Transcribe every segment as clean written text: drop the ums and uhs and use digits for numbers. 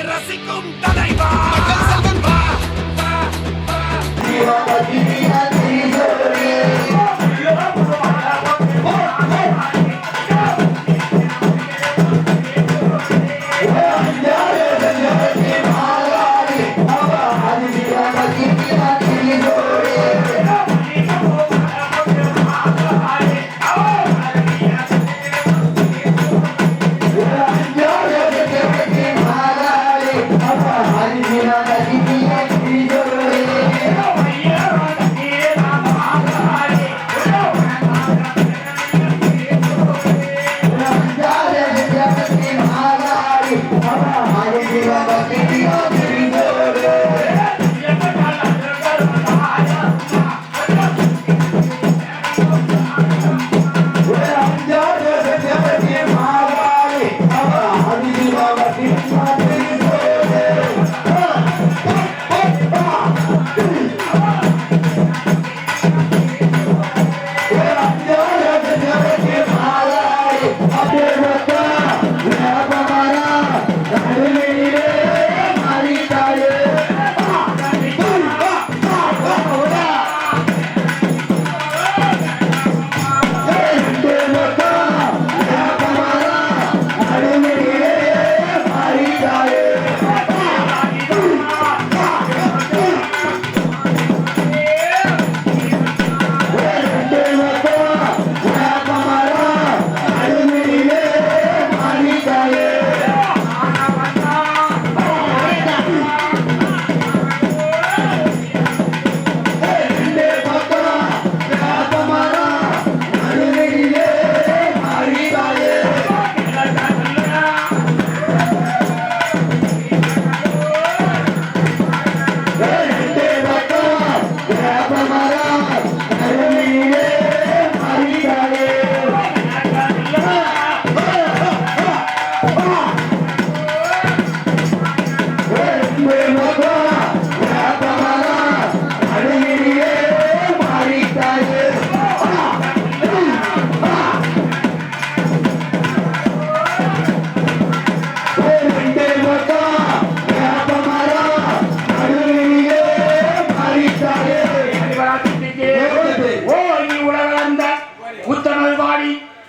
ரசிக்கும் தலைவா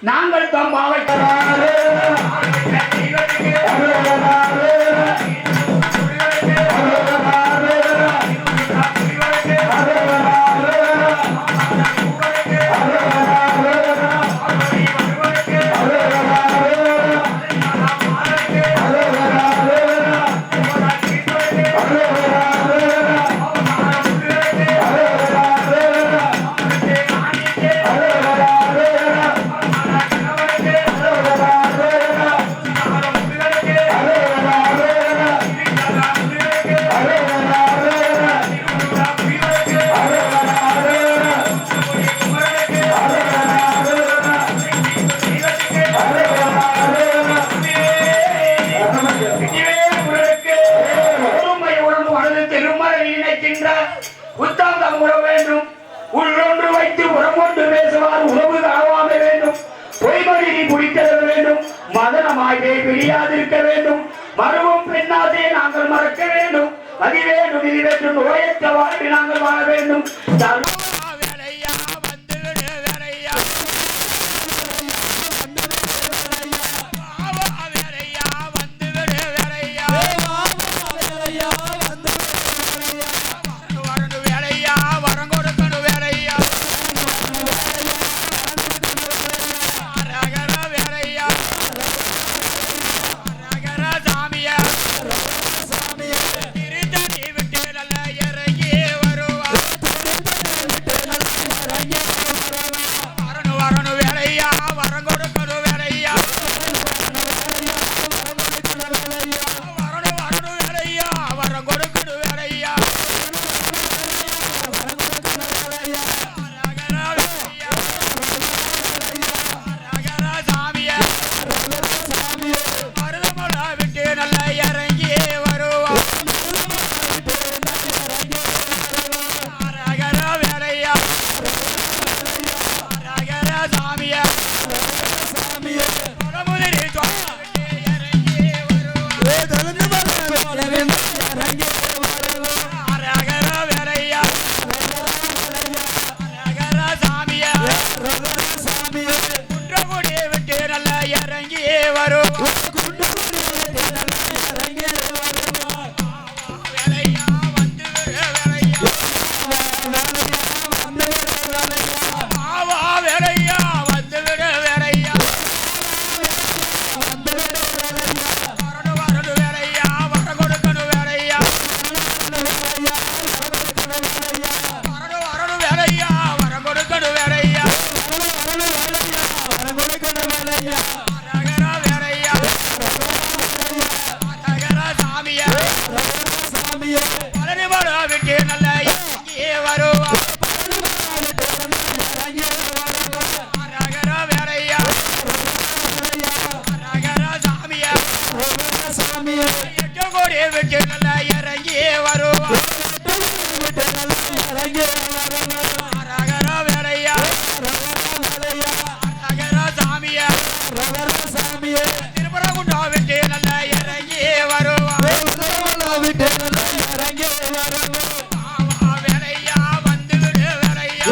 நாங்கள் தம் பாவைக்கிறாரே உத்தம் உற வேண்டும் உள்ளொன்று வைத்து உரமொன்று பேசுவார் உறவு காவாம வேண்டும் பொய்மொழி குடிக்க வேண்டும் மதனமாய் பிரியாதிருக்க வேண்டும் மருவும் பெண்ணாதே நாங்கள் மறக்க வேண்டும் அது வேண்டும் இது வேண்டும் நோயற்ற வாழ்க்கை நாங்கள் வாழ வேண்டும் இறங்கி வருவோம் அரகர வேலையா அரகர சாமியா சாமியே குன்றகுடி விட்டு நல்லா இறங்கி வரும் இறங்கி வருவோம் வேலையா வந்து வேலையா ஆவா வேலையா வந்து விடு வேலையா வரணும் வரணும் வேலையா வர கொடுக்கணும் வேலையா வரணும் வரணும் வேலையா வர கொடுக்கணும் வேலையா அரகர வேலையா அரகர சாமியா பழனி மலை விட்டு நல்லா இறங்கி வருவா அரகர வேலையா அரகர சாமியா எட்டு கோடி விட்டு நல்லா இறங்கி வருவா அரகர வேலையா அரகர சாமியா திருப்பரங்குன்றா விட்டு நல்லா இறங்கி வருவா ஆவா வேலையா வந்து விடு வேலையா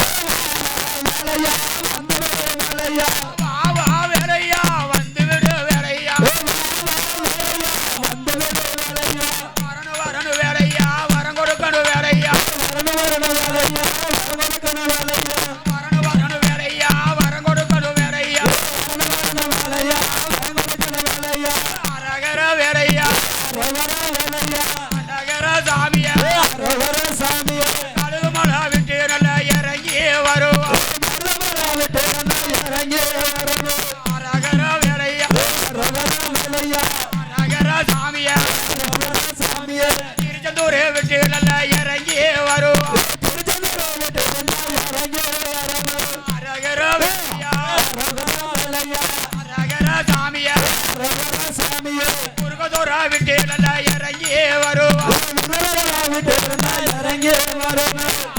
ஆவா வேலையா வந்து விடு வேலையா வரணும் வரணும் வேலையா வரம் கொடுக்கணும் வேலையா வரணும் வரணும் வேலையா வரம் கொடுக்கணும் வேலையா அரகர வேலையா அரகர சாமியா கழுகு மலை விட்டு நல்லா இறங்கி வருவா அரகர வேலையா அரகர சாமியா திருச்செந்தூர் விட்டு நல்லா இறங்கி வருவா அரகர வேலையா அரகர சாமியா முருகதோரா விட்டு நல்லா இறங்கி வருவா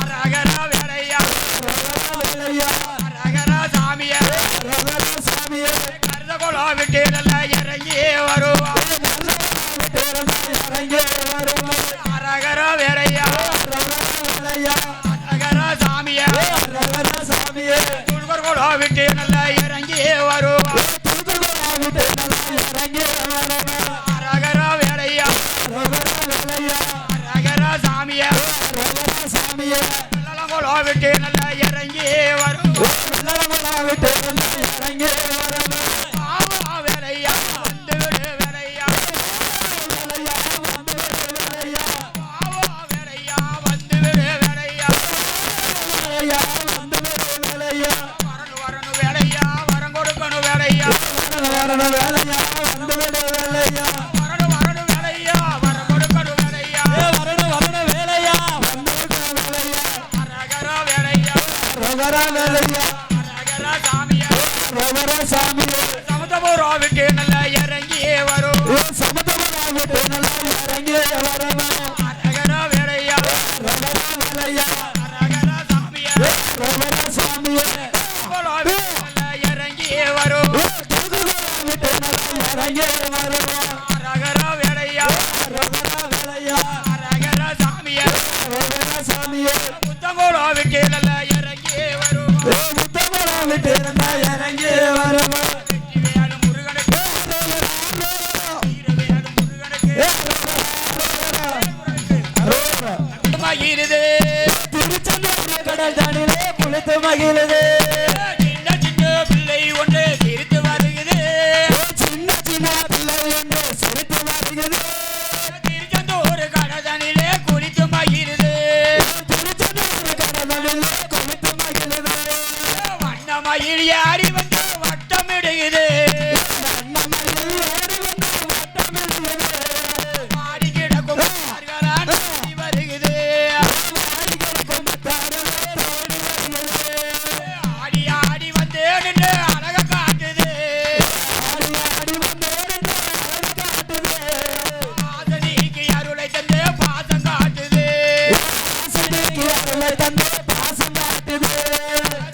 அரகர வேலையா அரகர சாமியா கருதகோலா விட்டு நல்லா இறங்கி வருவா அரகர வேலையா அரகர சாமியா துர்கர்கோலா விட்டு நல்லா இறங்கி வருவா அரகர வேலையா அரகர சாமியா வெள்ளலங்கோலா விட்டு நல்லா இறங்கி வருவா ஆவா வேலையா வந்து விடு வேலையா ஆவா வேலையா வந்து விடு வேலையா வரணும் வரணும் வேலையா வரம் கொடுக்கணும் வேலையா வரணும் வரணும் வேலையா வரம் கொடுக்கணும் வேலையா அரகர வேலையா அரகர சாமியா சமதபுரா விட்டு நல்லா இறங்கி வரும் அரகர வேலையா அரகர சாமியா கோலா விட்டு நல்லா இறங்கி வரும் அரகர வேலையா அரகர சாமியா புத்தங்கோலா விட்டு நல்லா இறங்கி வரும் வெற்றிவேலு முருகனுக்கு வீரவேலு முருகனுக்கு மகிழுது கடல் தானிலே புளித்து மகிழுது சின்ன சின்ன பிள்ளை ஒன்று சிரித்து வருகிறது சின்ன சின்ன பிள்ளை என்று சிரித்து வருகிறது திருச்செந்தூர் கடதனிலே குளித்து மகிழுது வண்ண மயில் ஏறி வந்து வட்டமிடுகிறது ஆடி கிடக்கும் வருகிறது ஆடி ஆடி வந்து நின்று அழக காட்டுது ஆசனிக்கு அருளை தந்து பாசம் காட்டுது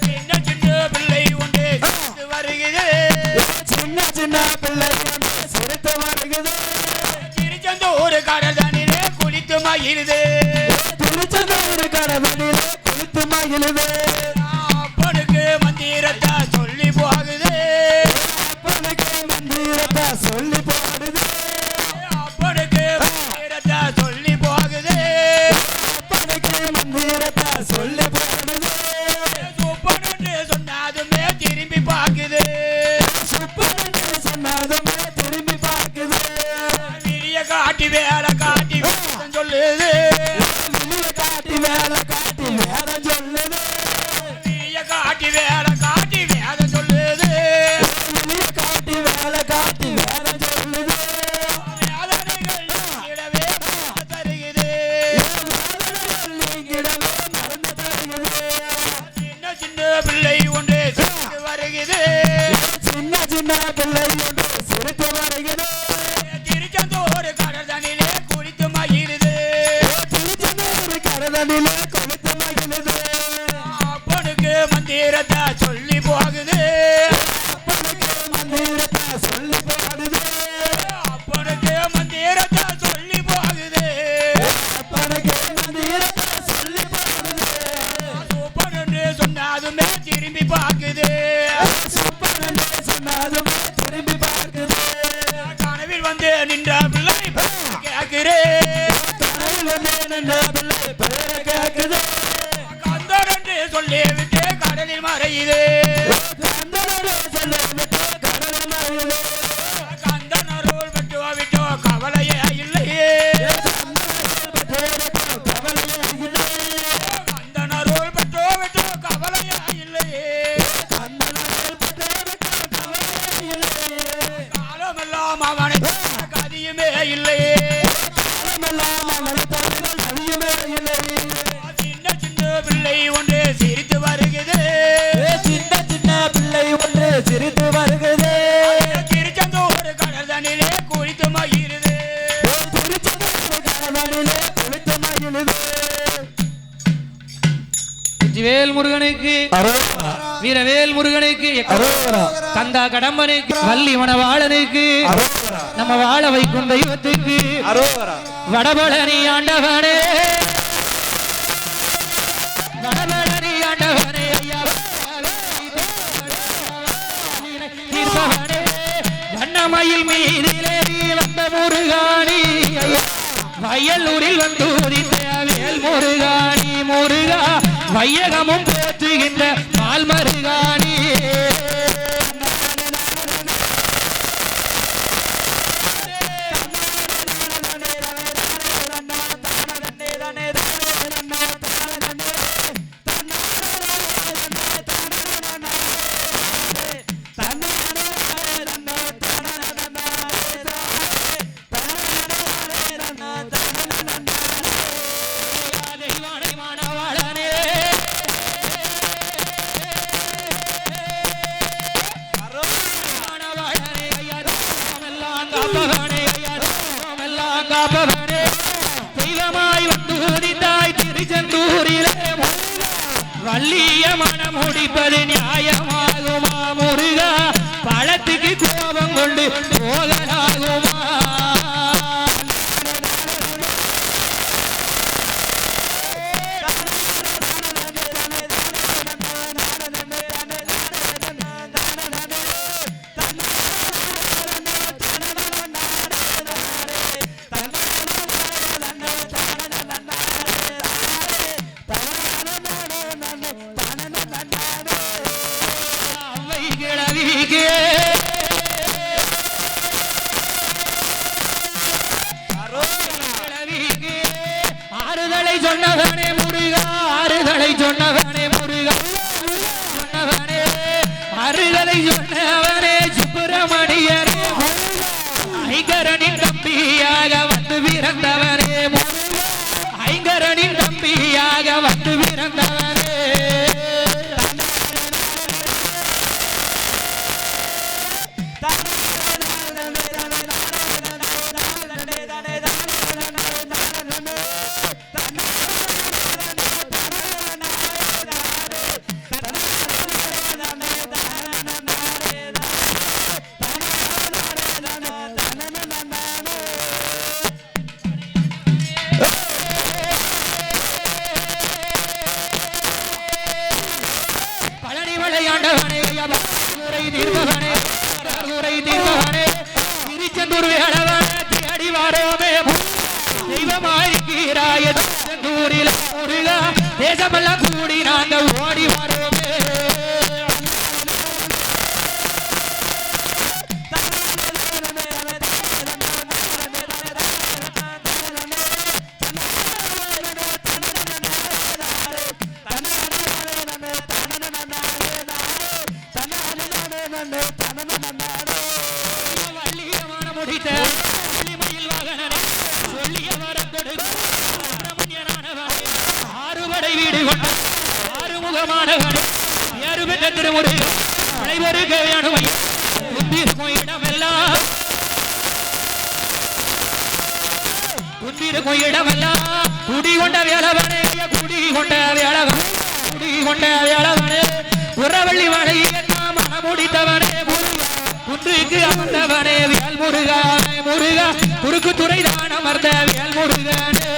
சின்ன சின்ன பிள்ளை உண்டு வருகிறது சிரிச்செந்தூர் கடல் தண்ணிலே குளித்து மகிழுது திருச்செந்தூர் கடவுளிலே குளித்து மகிழுது அப்பனுக்கு மந்திரத்தை சொல்லி போகுது அப்பனுக்கு மந்திரத்தை சொல்லி போடுது அப்பனுக்கு மந்திரத்தை சொல்லி போகுது அப்பனுக்கு மந்திரத்தை சொல்லி போடுது சுப்பனு சொன்னாதுமே திரும்பி பார்க்குது சுப்பனு சொன்னதுமே திரும்பி பார்க்குது விடிய காட்டி வேலை காட்டி சொல்லுது வெளிய காட்டி வேலை காட்டி வேலை சொல்லுது விடிய காட்டி வேலை காட்டி வேலை சொல்லுது வெளிய காட்டி வேலை காட்டி வேலை சொல்லுது வேதனைகள் இடவே தருகிறது நீங்கிடவே மறந்து தருகிறது சின்ன சின்ன பிள்ளை ஒன்று சேர்ந்து வருகிறது சின்ன சின்ன பிள்ளை ஒன்று சிரித்து வருகிறது திருச்செந்தூர் கடல் தண்ணிலே குளித்து மகிழுது திருச்செந்தூர் கடலிலே கொளுத்து மகிழுது அப்பனுக்கு மந்திரத்தை சொல்லி போகுது அப்பனுக்கு மந்திரத்தை சொல்லி போடுது அப்பனுக்கு மந்திரத்தை சொல்லி போகுது அப்பனுக்கு மந்திரத்தை சொல்லி போடுது சூப்பன்னு சொன்னாதுமே திரும்பி பார்க்குது சுப்பனே சொன்னதுமே திரும்பி பார்க்குது கனவில் வந்து நின்ற பிள்ளை கேட்கிறேன் கனவுல நின்ற பிள்ளை பேரை கேட்குது கந்தன் என்று சொல்லி விட்டு கடலில் மறையுது கந்தனோடு சொல்லிவிட்டு கடலில் மறையுது கந்தன் அருள் விட்டோ விட்டோ கவலையே இல்லையே கவலையே இல்லை கந்தன் அருள் விட்டோ விட்டோ கவலையே இல்லையே காலமெல்லாம் அவனை கதியுமே இல்லையே சின்ன சின்ன பிள்ளை ஒன்று சிரித்து வருகிறது சிரித்து வருகிறது திருச்செந்தூர் கடல் தண்ணிலே குளித்து மகிழுது குளித்து மகிழுது வேல் முருகனுக்கு வீரவேல் முருகனுக்கு கந்தா கடம்பனுக்கு வள்ளி மணவாளனுக்கு நம்ம வாழ வைக்கும் தெய்வத்துக்கு வடபழனி ஆண்டவனே வடபழனி ஆண்டவனே ஐயா தீர்ப்பவனே வண்ணமயில் மீதிலே வந்த முருகாணி ஐயா வயலூரில் வந்து உதித்த வேல் முருகாணி முருகா வையகமும் போற்றுகின்ற பால் மருகாணி தெய்வானை மாணவாளனே மாணவாளனே ஐயா எல்லாம் காப்பவனே ஐயா எல்லாம் காப்பவனே தெய்வமாய் வந்து உதித்தாய் திருச்செந்தூரிலே வள்ளிய மனம் முடிப்பது நியாயமாகுமா முருகா பழத்துக்கு கோபம் கொண்டு போகலாகுமா அவை கிழவிக்கு கிழவிக்கு ஆறுதலை சொன்னவனே முருகா ஆறுதலை சொன்னவனே முருகா சொன்னவனே ஆறுதலை சொன்னவனே சுப்பிரமணியனே ஐங்கரனின் தம்பியாக வந்து பிறந்தவனே முருகா ஐங்கரனின் தம்பியாக வந்து பிறந்தவனே வீராய தூரில முருகா தேசமெல்லாம் கூடி நாங்க ஓடி வரோமே இடமெல்லாம் குடி கொண்ட வேளவனே குடி கொண்ட வேளவனே குடி கொண்ட வேளவனே புறவள்ளி மலையை மனமுடித்தவனே குன்றுக்கு அமர்ந்தவனே வேல் முருகா முருகா குறுக்கு துறை தான் அமர்ந்த வேல் முருகனே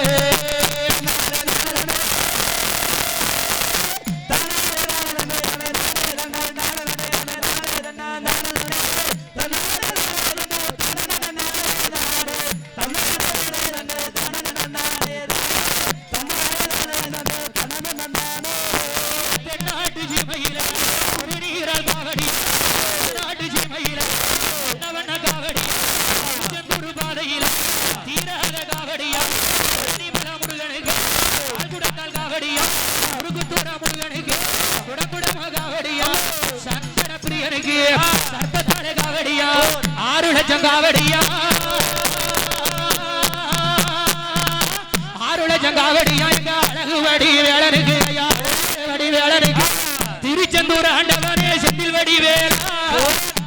திருச்செந்தூர் ஆண்டவனே செந்தில் வடிவேலா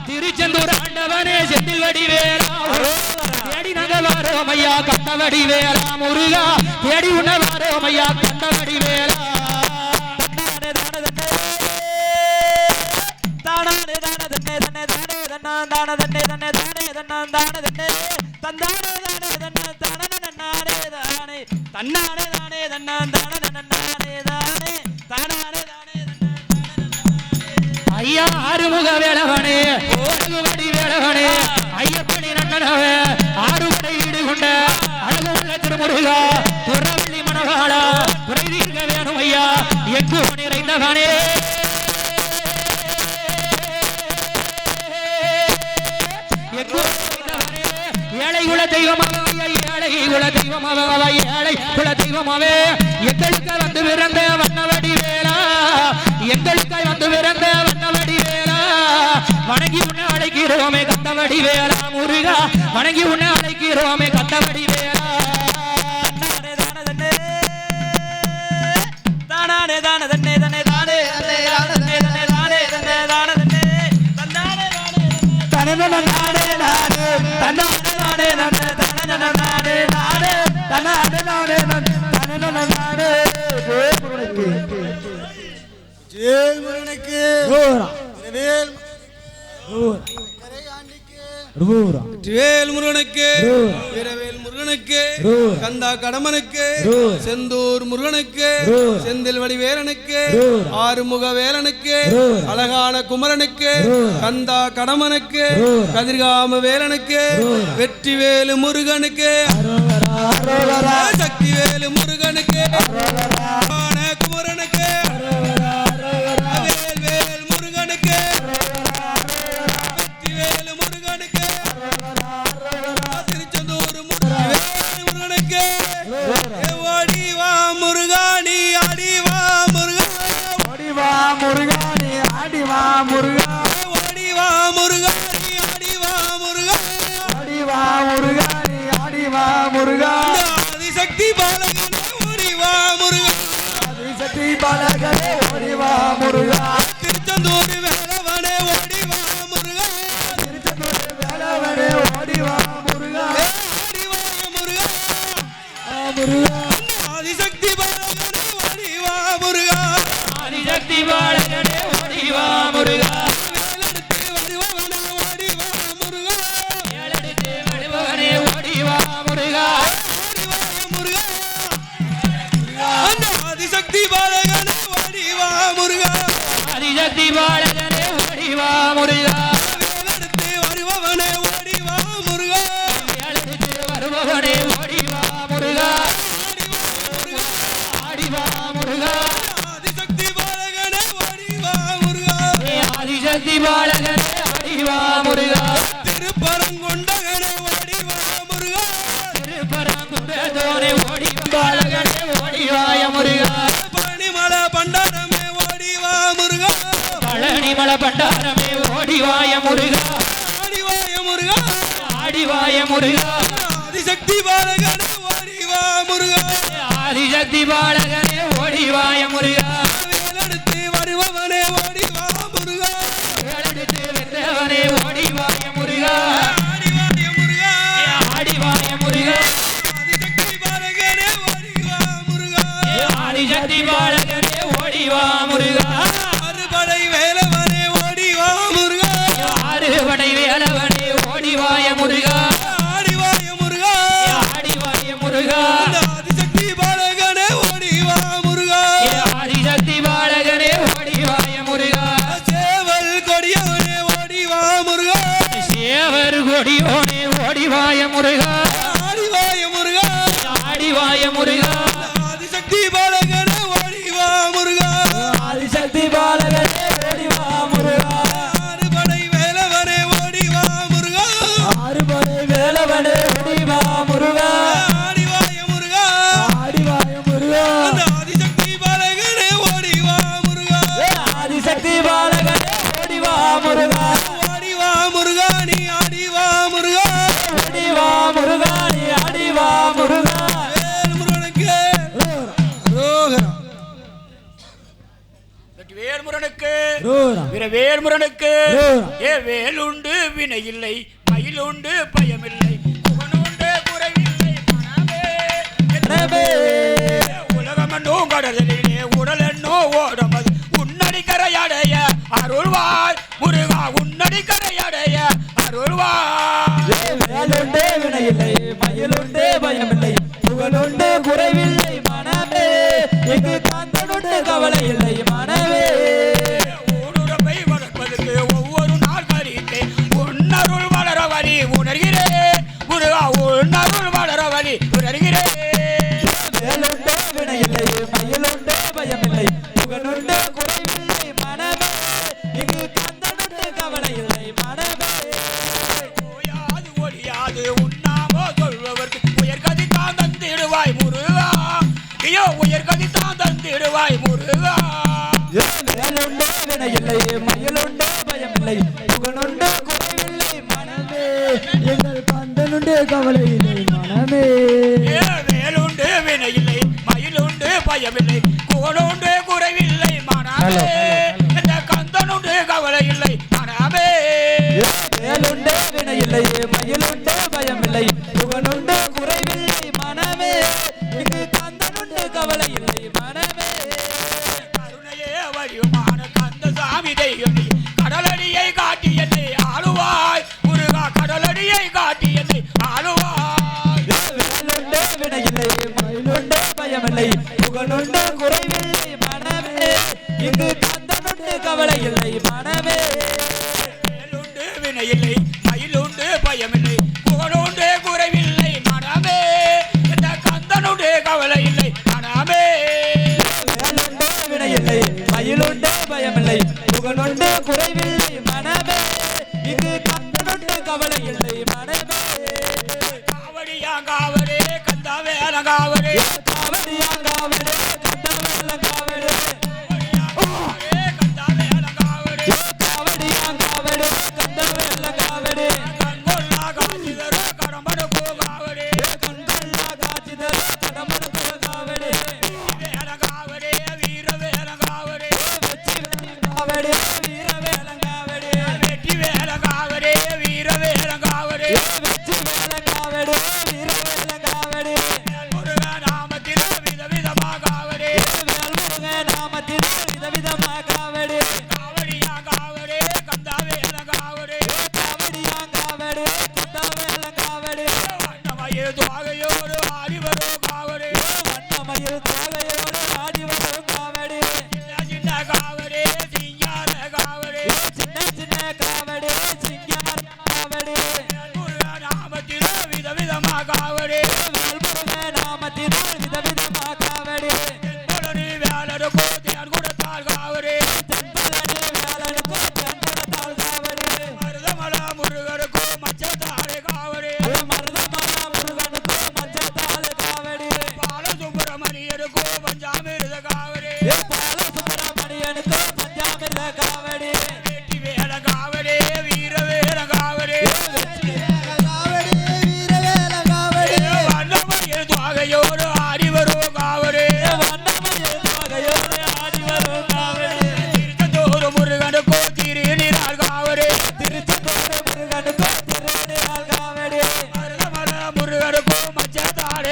திருச்செந்தூர் ஆண்டவனே செந்தில் வடிவேலா தேடி நாங்க வாரோம் ஐயா கண்ண வடிவேலா முருகா தேடி உன்ன வாரோம் ஐயா கண்ண வடிவேலா ஐயா ஆறுமுக வேளவனே ஓடுவடி வேளவனே ஐயப்பனி நன்னனவே ஆறுபடை ஈடு கொண்ட அழகுள்ள திருமுருகா புறவள்ளி மனவாளா குறை தீர்க்க வேணும் ஐயா எங்கு நிறைந்தவனே ஏழை குல தெய்வமாவே ஏழை குல தெய்வமாவே ஏழை குல தெய்வமாவே எங்களுக்கு வந்து பிறந்த வண்ணவடி வேளா எங்களுக்காய் வந்து பிறந்த வண்ணவடி வேளா வணங்கி உன்னை அழைக்கிறோமே கத்தவடி வேளா முருகா வணங்கி உன்னை அழைக்கிறோமே கத்தவடி வேளா தானே தானே தன்னே தன்னே தானே தானே தானே தானே தானே தானே தானே ஜெய் முருகனுக்கு வேல் முருகனுக்கு வீரவேல் முருகனுக்கு கந்தா கடமனுக்கு செந்தூர் முருகனுக்கு செந்தில் வடிவேலனுக்கு ஆறுமுக வேலனுக்கு அழகான குமரனுக்கு கந்தா கடமனுக்கு கதிர்காம வேலனுக்கு வெற்றி வேலு முருகனுக்கு சக்தி வேலு முருகனுக்கு குமரனுக்கு வேல் வேல் முருகனுக்கு வெற்றி வேலு முருகனுக்கு திருச்செந்தூர் முருகனுக்கு ஓடி வா முருகாணி ஆடி வா முருகா ஓடி வா முருகாணி ஆடி வா முருகா ஓடி வா முருகாணி ஆடி வா முருகா ஆடி வா முருகாணி ஆடி வா முருகா ஆதிசக்தி பாலகனே ஓடி வா முருகா ஆதிசக்தி பாலகனே ஓடி வா முருகா திருச்செந்தூர் வேலவனே ஓடி வா முருகா திருச்செந்தூர் வேலவனே ஓடி வா முருகா ஓடி வா முருகா முருகா ஆதிசக்தி பாலகனே ஓடி வா முருகா ஆதிசக்தி பாலகனே ஓடி வா முருகா வேலெடுத்து வருபவனே ஓடி வா முருகா வேலெடுத்து வருபவனே ஓடி வா முருகா ஓடி வா முருகா ஆதிசக்தி பாலகனே ஓடி வா முருகா ஆதிசக்தி பாலகனே ஓடி வா முருகா வேலெடுத்து வருபவனே ஓடி வா முருகா வேலெடுத்து வருபவனே ஓடி வா முருகா ஓடி வா பரங்குன்றதோனே ஓடி பாலகனே ஓடிவாய முருகா பழனிமலை பண்டாரமே ஓடிவா முருகா பழனிமலை பண்டாரமே ஓடிவாய முருகா ஆடிவாய முருகா ஆடிவாய முருகா ஆதிசக்தி பாலகனே ஓடிவா முருகா ஆதிசக்தி பாலகனே ஓடிவாய முருகா வேலெடுத்து வருபவனே ஓடிவா முருகா வேலெடுத்து வென்றவனே ஓடிவாய முருகா ஆடிவாய முருகா ஆடிவாய முருகா ஆதிசக்தி பாலகனே ஓடிவா முருகா ஆதிசக்தி பாலகனே ஓடிவா முருகா அறுபடை வேலவனே ஓடிவா முருகா ஆறுபடை வேலவனே ஓடிவாய முருகா ஆடிவாய முருகா ஆடிவாய முருகா ஆதிசக்தி பாலகனே ஓடிவா முருகா ஆதிசக்தி பாலகனே ஓடிவாய முருகா சேவல் கொடியவனே ஓடிவா முருகா சேவர் கொடியோனே ஓடிவாய முருகா ஆடிவாய முருகா ஆடிவாய முருகா ஆதிசக்தி பாலகனே ஓடிவா முருகா ஆதிசக்தி பாலகனே ஓடிவா முருகா அறுபடை வேலவனே ஓடிவா முருகா ஆறுபடை வேலவனே ஓடிவா முருகா ஆடிவாய முருகா ஆடிவாய முருகா ஆதிசக்தி பாலகனே ஓடிவா முருகா ஆதிசக்தி பாலகனே ஓடிவா முருகா ஓடிவா முருகா நீ ஆடிவா முருகா ஓடிவா முருகா நீ ஆடிவா முருகா வேல் முருகனுக்கு ரோகரா வேல்முருகனுக்கு வேல்முருகனுக்கு ஏ வேலுண்டு வினை இல்லை மயிலுண்டு பயமில்லை புகனுண்டு குறைவில்லை மனமே உலகமென்னும் கடலிலே உடலென்னோ ஓடமது உன்னடி கரையடைய அருள்வாய் முருகா உன்னடி கரையடைய அருள்வாய் வேலுண்டே வினையில்லை மயிலுண்டே பயமில்லை புகழுண்டு குறைவில்லை மனமே எங்கு காந்தனுண்டு கவலை இல்லை மனமே ஊடுருவை வளர்ப்பதற்கு ஒவ்வொரு நாள் கழித்தே உன்னருள் வளர வழி உணர்கிறேன் முருகா உன்னருள் வளர வழி உணர்கிறேன் வேலுண்டே வினையில்லை மயிலுண்டே பயமில்லை புகழுண்டு குறைவில்லை மனமே எங்கு காந்தனுண்டு கவலை இல்லை மனமே ஓயாது ஒழியாது உண்ணாமோ சொல்பவர்க்கு உயர்கதி தான் தந்திடுவாய் முருகா ஐயோ உயர்கதி தான் தந்திடுவாய் முருகா வேலுண்டே வினையில்லை மயிலுண்டே பயமில்லை புகழுண்டு குறைவில்லை மனமே எங்கள் காந்தனுண்டு கவலை இல்லை மனமே ஏ வேலுண்டு வினையில்லை மயிலுண்டு பயமில்லை புகழுண்டு குறைவில்லை மனமே இந்த கந்தனுண்டு கவலை இல்லை மனமே வேலுண்டே வினையில்லை மயிலுண்டே பயமில்லை புகழுண்டு குறைவில்லை மனமே இங்கு கந்தனுண்டு கவலை இல்லை மனமே கருணையே வடிவமான கந்தசாமி தெய்வம் நீ. கடலடியை காட்டி என்னை ஆளுவாய் முருகா கடலடியை காட்டி என்னை ஆளுவாய் வேலுண்டே வினையில்லை மயிலுண்டே பயமில்லை புகழுண்டு குறைவில்லை மனமே இங்கு கந்தனுண்டு கவலை இல்லை மனமே வேலுண்டு வினையில்லை மயிலுண்டு பயமில்லை புகழுண்டு குறைவில்லை மனமே இந்த கந்தனுண்டு கவலை இல்லை மனமே வேலுண்டே வினையில்லை மயிலுண்டே பயமில்லை புகழுண்டு குறைவில்லை மனமே இங்கு கந்தனுண்டு கவலை இல்லை மனமே காவடியாங்காவரே கந்தா வேலங்காவரே காவடியாங்காவடே கந்தவேலங்காவடே கந்தா வேலங்காவரே காவடியாங்காவடே கந்தவேலங்காவடே கண்கொள்ளா காட்சிதர கடம்பனுக்கு காவடே கண்கொள்ளா காட்சிதர கடம்பனுக்கு காவடே வேலங்காவடே வீர வேலங்காவடே வெற்றி வேலங்காவடே வீர வேலங்காவடே வெட்டி வேலங்காவடே வீர வேலங்காவடே வெற்றி வேலங்காவடே வீர வேலங்காவடே முருக நாமத்தில் விதவிதமாகாவடே வேல்முருக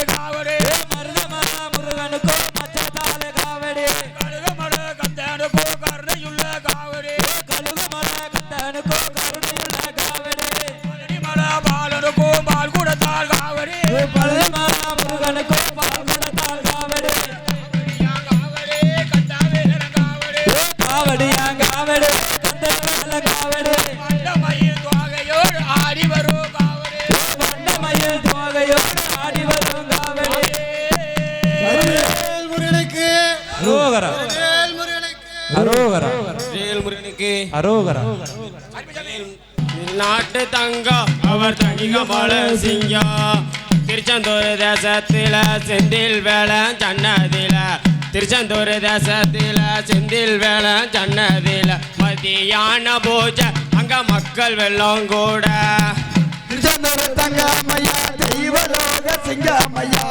காவடி மருதமல முருகனுக்கோ மச்சத்தாலே காவடி கழுகுமல கந்தனுக்கோ கருணையுள்ள காவடி கழுகுமல கந்தனுக்கோ கருணையுள்ள காவடி மல பாலனுக்கோ பால் குடத்தால் காவடி மருதமல முருகனுக்கோ பால் குடத்தால் காவடி காவடியா காவடி கந்தவேல காவடி மண்டமயில் துவாகையோடு ஆடி வரும் காவடி மண்டமயில் துவாகையோடு ஆடி வரும் காவடி முருகனுக்கு அரோகரா அரோகரா முருகனுக்கு அரோகரா நாட்டு தங்கம் அவர் தனிகமல சிங்கம் திருச்செந்தூர் தேசத்தில செந்தில் வேலை சன்னதில திருச்செந்தூர் தேசத்தில செந்தில் வேலை சன்னதில மதியான பூஜை அங்க மக்கள் வெள்ளம் கூட திருச்செந்தூர் தங்கம்மையா தெய்வலோக சிங்கம்மையா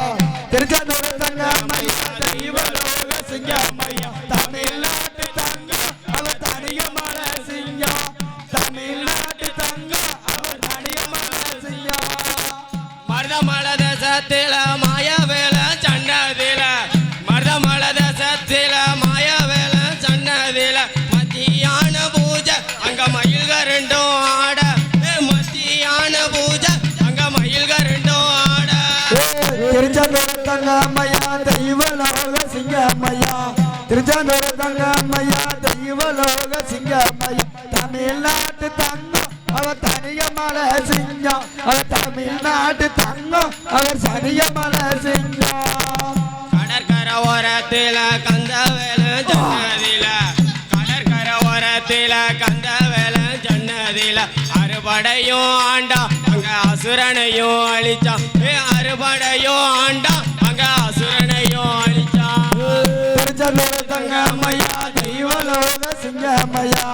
திருச்செந்தூர் தங்கம்மையா தெய்வலோக சிங்கம்மையா தமிழ்நாட்டு தங்கம் அவர் தனியமல சிங்கம் தமிழ்நாட்டு தங்கம் அவர் தனியமல சிங்கம் மருதமல தேசத்தில மாயவேல சன்னதில மருதமல தேசத்தில மாயவேல சன்னதில மத்தியான பூஜை அங்க மயில்கள் ரெண்டும் ஆட மத்தியான பூஜை அங்க மயில்கள் ரெண்டும் ஆட திருச்செந்தூர் தங்கம்மையா தெய்வலோக சிங்கம்மையா திருச்செந்தூர் தங்கம்மையா தெய்வலோக சிங்கம்மையா தமிழ்நாட்டு தங்கம் அவர் தனியமல சிங்கம் அவர் தமிழ்நாட்டு தங்கம் அவர் சனியமல சிங்கம் கடற்கரை ஓரத்தில கந்தவேல சன்னதில கடற்கரை ஓரத்தில கந்தவேல சன்னதில அறுபடையும் ஆண்டா அங்க அசுரனையும் அழிச்சான் அறுபடையும் ஆண்டா அங்க அசுரனையும் அழிச்சான் திருச்செந்தூர் தங்கம்மையா தெய்வலோக சிங்கம்மையா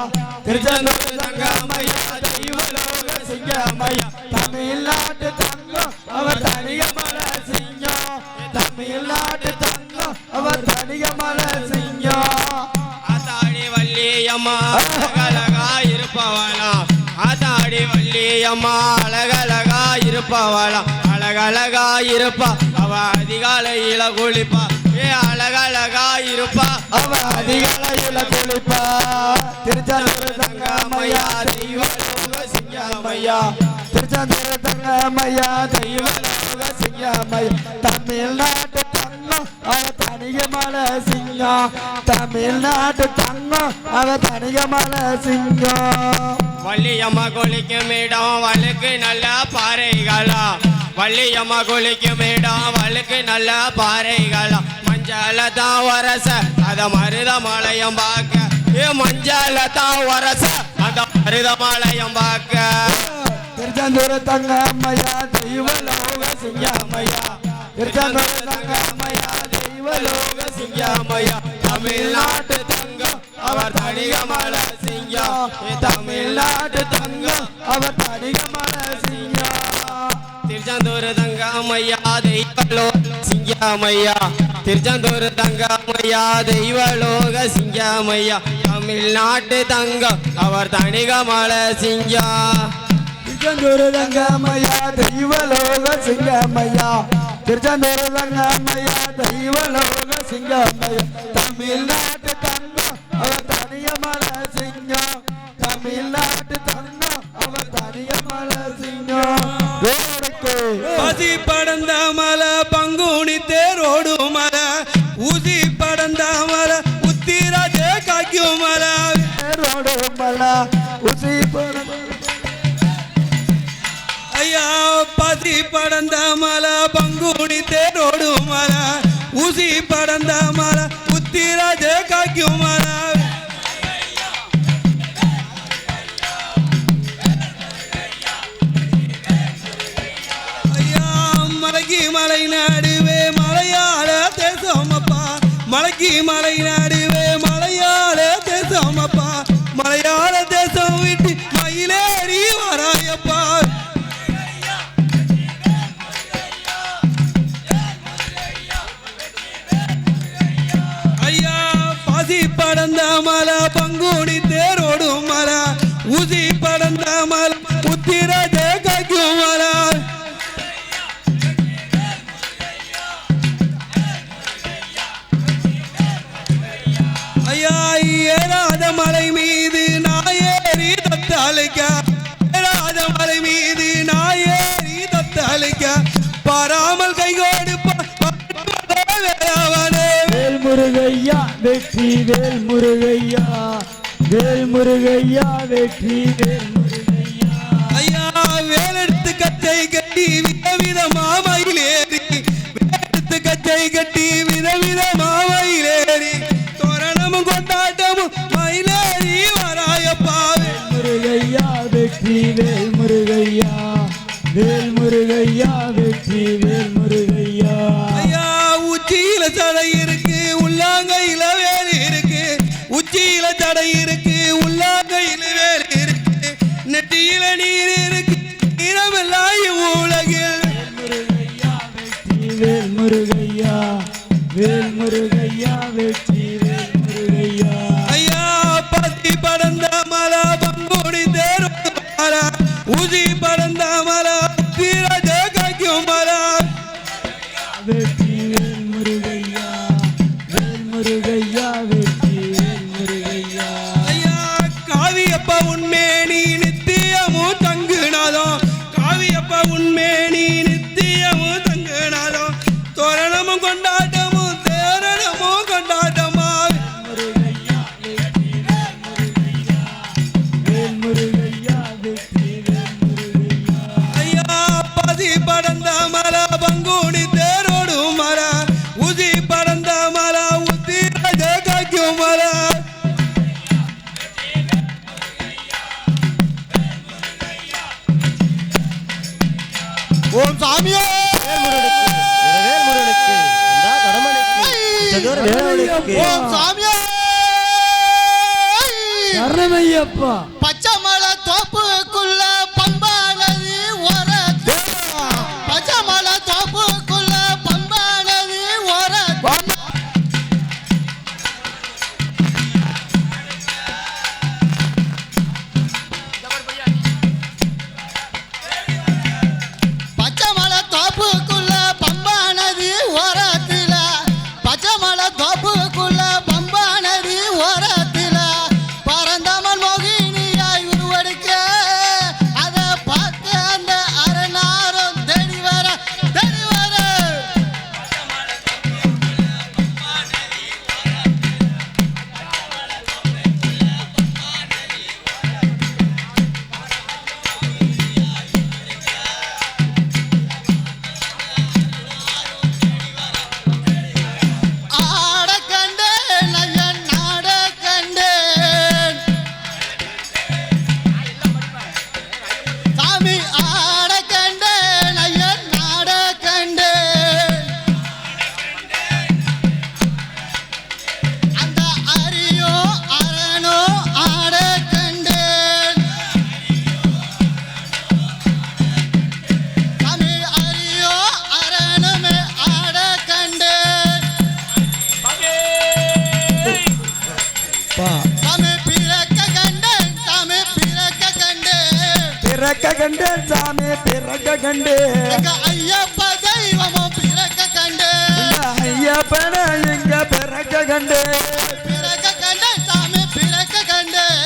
திருச்செந்தூர் தங்கம்மையா தெய்வலோக சிங்கம்மையா தமிழ்நாட்டு தங்கம் அவர் தனியமல சிங்கம் தமிழ்நாட்டு தங்கம் அவர் தனியமல சிங்கம் ஆத்தாடி வள்ளியம்மா அழகழகா இருப்பவளாம் ஆத்தாடி வள்ளியம்மா அழகழகா இருப்பவளாம் அழகழகா இருப்பா அவ அதிகாலையில குளிப்பா அழகழகா இருப்பா அவ அதிகாலையில குளிப்பா திருச்செந்தூர் தங்கம்மையா தெய்வலோக சிங்கம்மையா திருச்செந்தூர் தங்கம்மையா தெய்வலோக சிங்கம்மையா தமிழ்நாட்டு தங்கம் அவ தனியமல சிங்கம் தமிழ்நாட்டு தங்கம் அவ தனியமல சிங்கம் வள்ளியம்மா குளிக்கும் இடம் வழுக்கு நல்ல பாறைகளா வள்ளியம்மா குளிக்கும் இடம் வழுக்கு நல்ல பாறைகளா மஞ்சள தான் வரச அத மருதமலையம் பார்க்க மஞ்சள தான் வரச அந்த மருதமலையம் பார்க்க திருச்செந்தூர் தங்கம்மையா தெய்வலோக சிங்கம்மையா திருச்செந்தூர் தங்கம்மையா தெய்வலோக சிங்கம்மையா தமிழ்நாட்டு தங்கம் அவர் தனிகமல சிங்கம் தமிழ்நாட்டு தங்கம் அவர் தனிகமல சிங்கம் திருச்செந்தூர் தங்கம்மையா தெய்வலோக சிங்கமையா திருச்செந்தூர் தங்கம்மையா தெய்வலோக சிங்கமையா தமிழ்நாட்டு தங்கம் அவர் தனிகமல சிங்கம் திருச்செந்தூர் தங்கம்மையா தெய்வலோக சிங்கம்மையா திருச்செந்தூர் தங்கம்மையா தெய்வலோக சிங்கம்மையா தமிழ்நாட்டு தங்கம் அவர் தனியமல சிங்கம் தமிழ்நாட்டு தங்கம் அவர் தனியமல சிங்கம் பசி படந்த மலை பங்குனி தேரோடு மலை ஊசி படந்த மலை உத்திராஜே காய்க்கும் மலை தேரோடு மலை ஊசி ஐயா பசி படந்த மலை பங்குனி தேரோடு மலை ஊசி படந்த மலை உத்திராஜே காய்க்கும் மலை மலை நாடுவே மலையாள தேசமப்பா மலைக்கு மலை நாடுவே மலையாள தேசமப்பா மலையாள தேசம் விட்டு மயிலேறி வராயப்பா ஐயா பசி படந்த மலை பங்குனி தேரோடும் மலை ஊசி படந்த மலை உத்திரஜே காய்க்கும் மலை வேல் முருகையா வெற்றி வேல் முருகையா வேல் முருகையா வெற்றி வேல் முருகையா ஐயா வேலெடுத்து கச்சை கட்டி விதவித மாமையிலேறி வேலெடுத்து கச்சை கட்டி விதவித மாமையிலேறி தோரணமும் கொண்டாட்டமும் மயிலேறி வராயப்பா முருகையா வெற்றி வேல் முருகையா வேல் முருகையா வெற்றி வேல் முருகையா ஐயா உச்சியில சடை இருக்கு உள்ளாங்கையில வேல் இருக்கு உச்சியில சடை இருக்கு உள்ளாங்கையில வேல் இருக்கு நெட்டியில நீர் இருக்கு நீரமெல்லாம் உலகில் வேல் முருகையா வேல் முருகையா வெற்றி வேல் முருகையா ஐயா பத்தி படந்த மலா பங்குடி தேரு மலா ஊசி படந்த மலா தீரஜ கைக்கும் மலா வெற்றி வேல் முருகையா வேல் முருகையா வெற்றி வேல் முருகையா ஐயா காவியப்ப உண்மேனி நித்தியமும் தங்குனாதோ காவியப்ப உண்மேனி நித்தியமும் தங்குனாதோ தோரணமும் கொண்டாட்டமும் தேரணமும் கொண்டாட்டமா வேல் முருகையா வெற்றி வேல் முருகையா ஐயா பதி படந்த மலா பங்குனி தேரோடு மலா உதி படந்த மலா உத்தி கைக்கும் மலா ஓம் சாமியே ஓம் சாமியே சரணமையப்பா பச்சை மலை தோப்புக்குள்ள பம்பா நதி ஓரத்து பச்சை மலை தோப்புக்குள்ள பம்பா நதி ஓரத்து பச்சை மலை தோப்புக்குள்ள பம்பா நதி ஓரத்துல பச்சை மலை தோப்புக்குள்ள பம்பா நதி ஓரத்துல பரந்தமன் மோகினியாய் உருவெடுக்க அதை பார்க்க அந்த அரணாரம் தேடி வர தேடி வர ஆட கண்டேன் ஐயன் நாட கண்டேன் சாமி ஆட கண்டேன் ஐயன் நாட கண்டேன் அந்த அரியோ அரணோ ஆட கண்டேன் சாமி அரியோ அரணுமே ஆட கண்டேன் சாமி பிறக்க கண்டேன் சாமி பிறக்க கண்டேன் பிறக்க கண்டேன் சாமி பிறக்க கண்டேன் எங்க ஐயப்ப தெய்வமும் பிறக்க கண்டேன் ஐயப்பன எங்க பிறக்க கண்டேன் பிறக்க கண்டேன் சாமி பிறக்க கண்டேன்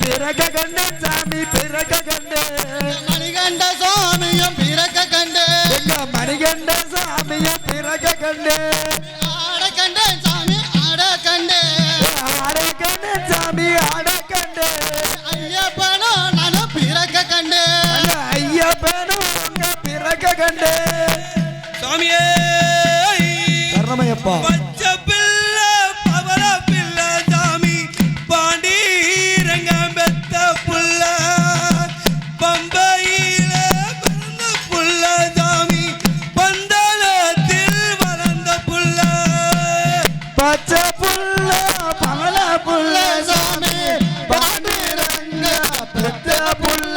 பிறக்க கண்டேன் சாமி பிறக்க கண்டேன் மணிகண்ட சுவாமியும் பிறக்க கண்டேன் எங்க மணிகண்ட சாமிய பிறக்க கண்டேன் ஆட கண்டேன் சாமி ஆட கண்டேன் ஆட கண்டேன் சாமி ஆட கண்டேன் ஐயப்பனோ நானும் பிறக்க கண்டேன் ஐயப்பனும் உங்க பிறக்க கண்டேன் சாமியே சரணமையப்பா பச்சை பிள்ளை பவள பிள்ளை சாமி பாண்டி ரங்கம் பெத்த புள்ள பம்பையில பிறந்த புள்ள சாமி பந்தளத்தில் வளர்ந்த புள்ள பச்சை புள்ள பவள புள்ள சாமி பாண்டிரங்க பெத்த புள்ள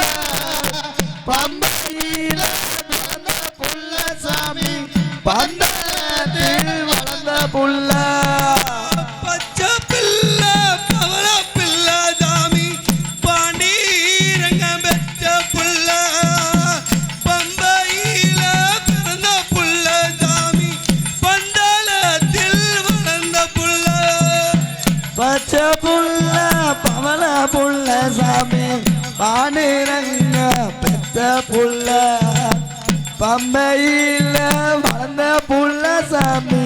பம்பையில பிறந்த புள்ள சாமி பந்தத்தில் வளர்ந்த புள்ள பச்சை பிள்ளை பவள பிள்ளை சாமி பாண்டி ரங்கம் பெத்த புள்ள பம்பையில பிறந்த புள்ள சாமி பந்தளத்தில் வளர்ந்த புள்ள பச்சை புள்ள பவள புள்ள சாமி பாண்டிரங்க பெத்த புள்ள பம்பையில வளர்ந்த புள்ள சாமி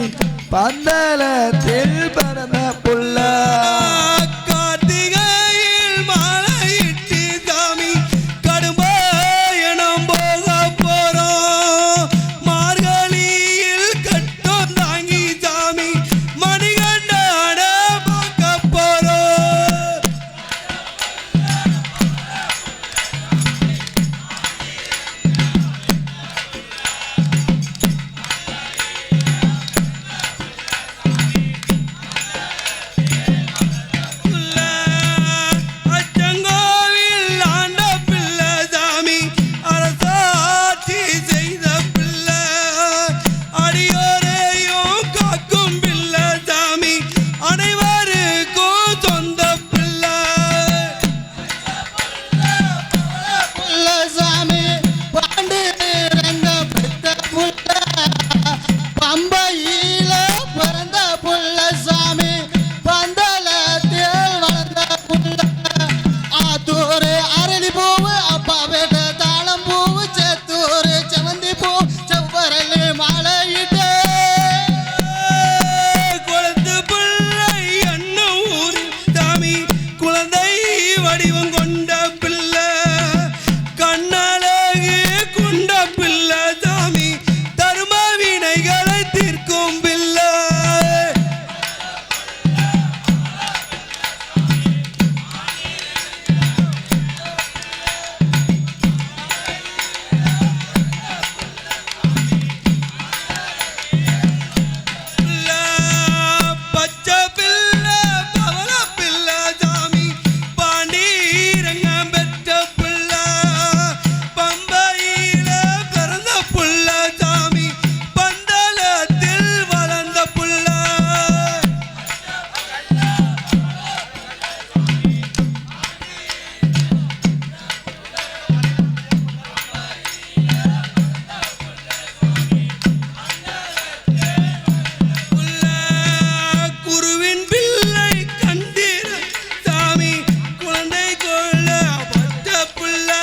பந்தலத்தில் பிறந்த புள்ள கார்த்திகையில் மாலையிட்டு சாமி கடும்பாயணம் போக போறோம் மார்கழியில் கட்டம் தாங்கி சாமி மணிகண்டான பார்க்க போறோம் அச்சங்கோவில் ஆண்ட பிள்ளை சாமி அரசாட்சி செய்த பிள்ளை அடியோரையும் காக்கும் பிள்ளை சாமி அனைவருக்கும் சொந்த பிள்ளை புள்ள சாமி பாண்டு ரங்க பெத்த புள்ள பம்பையில பிறந்த புள்ள சாமி பந்தலத்தில் வளர்ந்த புள்ள ஆத்தூரு அரளி பூவு அப்பா வேட்ட தாளம் பூவு சேத்தூரு செவந்தி பூ செவ்வரல் மாலையிட்டு குளத்து பிள்ளை அண்ணன் ஊரில் சாமி குழந்தை வடிவம் கொண்ட பிள்ளை கண்ணழகு கொண்ட பிள்ளை சாமி தர்ம வினைகளை தீர்க்கும் பிள்ளை பச்சை பிள்ளை பவள பிள்ளை சாமி பாண்டீரங்கம் பெற்ற பிள்ளை பம்பையில பிறந்த புள்ள சாமி பந்தலத்தில் வளர்ந்த புள்ள குருவின் பிள்ளை கண்டீர சாமி குழந்தை கொள்ள பட்ட பிள்ளை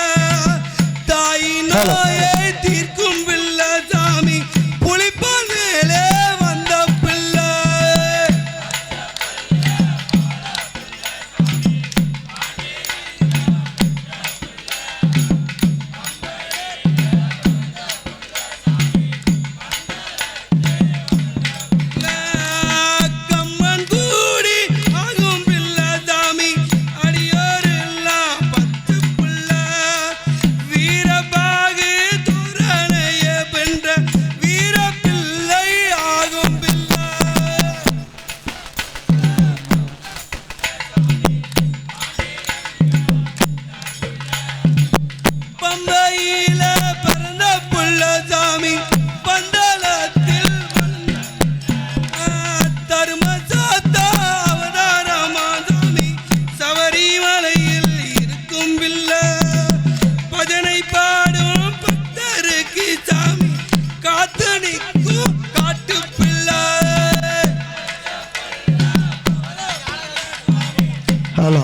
தாயின் நோயை தீர்க்கும் பிள்ளை சாமி புலிப்பால் மேலே வந்த பிள்ளை கம்மன் கூடி ஆகும் பிள்ளை சாமி அடியோரெல்லாம் பத்து பிள்ளை வீரபாகு துரணைய வென்ற வீர பிள்ளை ஆகும் பிள்ளை பம்பையில பிறந்த புள்ள சாமி பந்தலத்தில் தரும சாத்தா அவதாரமா சாமி சபரிமலையில் இருக்கும் பிள்ளை பஜனை பாடும் பக்தருக்கு சாமி காத்து நிற்கும் காட்டு பிள்ளை ஹலோ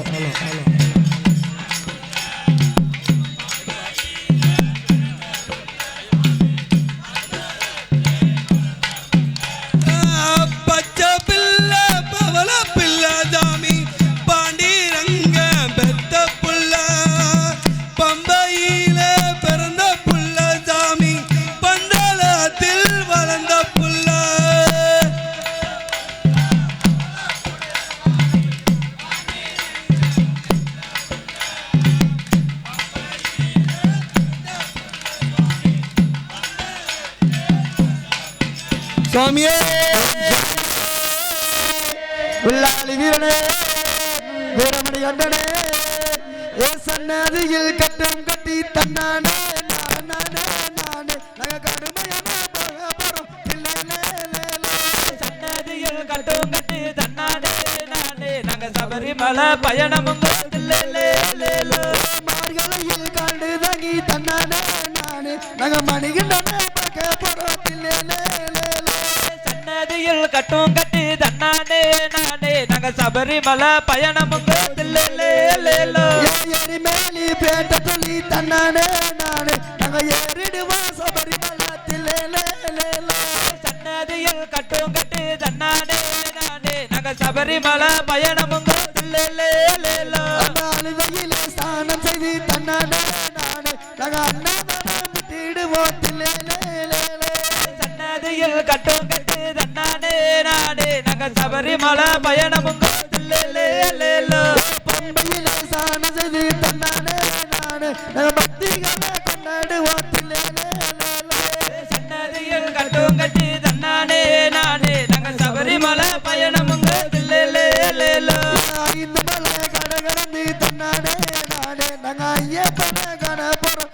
பச்சை பிள்ளை பவள பிள்ளை சாமி பாண்டிரங்க பெத்த புள்ள பம்பையில பிறந்த புள்ள சாமி பந்தலத்தில் வளர்ந்த புள்ள சுவாமியே உள்ளாளி வீரனே வீரமணி கண்டனே ஏ சன்னதியில் கட்டம் கட்டி தன்னானே நானே நாங்க கடுமையான போறோம் சன்னதியில் கட்டும் கட்டி தன்னானே நானே நாங்க சபரிமலை பயணமும் மார்கழியில் காண்டு தங்கி தன்னானே நானே நாங்க மணிகண்டனே பார்க்க போறோம் சன்னதியில் கட்டும் கட்டி தன்னானே நானே நாங்க சபரிமலை பயணமும் ஏறி மேலி பேட்ட சொல்லி தன்னானே நானே நாங்க ஏறிடுவோம் சபரிமலத்தில் சன்னதியில் கட்டும் கட்டு தன்னானே நானே நாங்க சபரிமலை பயணமுங்க அழுதையிலே ஸ்நானம் செய்து தன்னானே நானே நாங்க அண்ணாதான் விட்டிடுவோம் சன்னதியில் கட்டும் கட்டு தன்னானே நானே நாங்க சபரிமலை பயணமுங்க பம்பையிலே ஸ்நானம் செய்து தன்னானே நானே நாங்க பக்திகளை கொண்டாடுவோம் சன்னதியில் கட்டும் கட்டி தன்னானே நானே நாங்க சபரிமலை பயணமுங்க இந்த மலை கடகடந்து தன்னானே நானே நாங்க ஐயப்பன காண போறோம்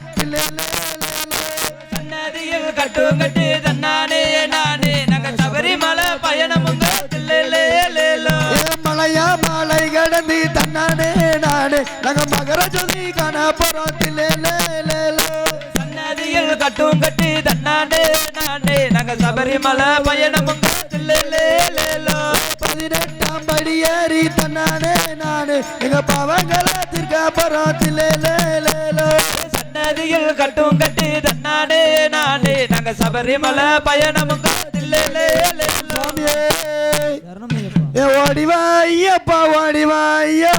சன்னதியில் கட்டும் கட்டி தன்னானே நானே நாங்க சபரிமலை பயணமுங்க மலையா மலை கடந்து தன்னானே நானே நாங்க மகர ஜோதி காண போறோம் சன்னதியில் கட்டும் கட்டி தன்னானே நானே நாங்க சபரிமலை பயணமுங்க 18ஆம் படி ஏறி தன்னானே நானே எங்க பாவங்களை தீர்க்க போறோம் சன்னதியில் கட்டும் கட்டி தன்னானே நானே நாங்க சபரிமலை பயணமுங்க ஓடிவா ஐயப்பா ஓடிவா ஐயா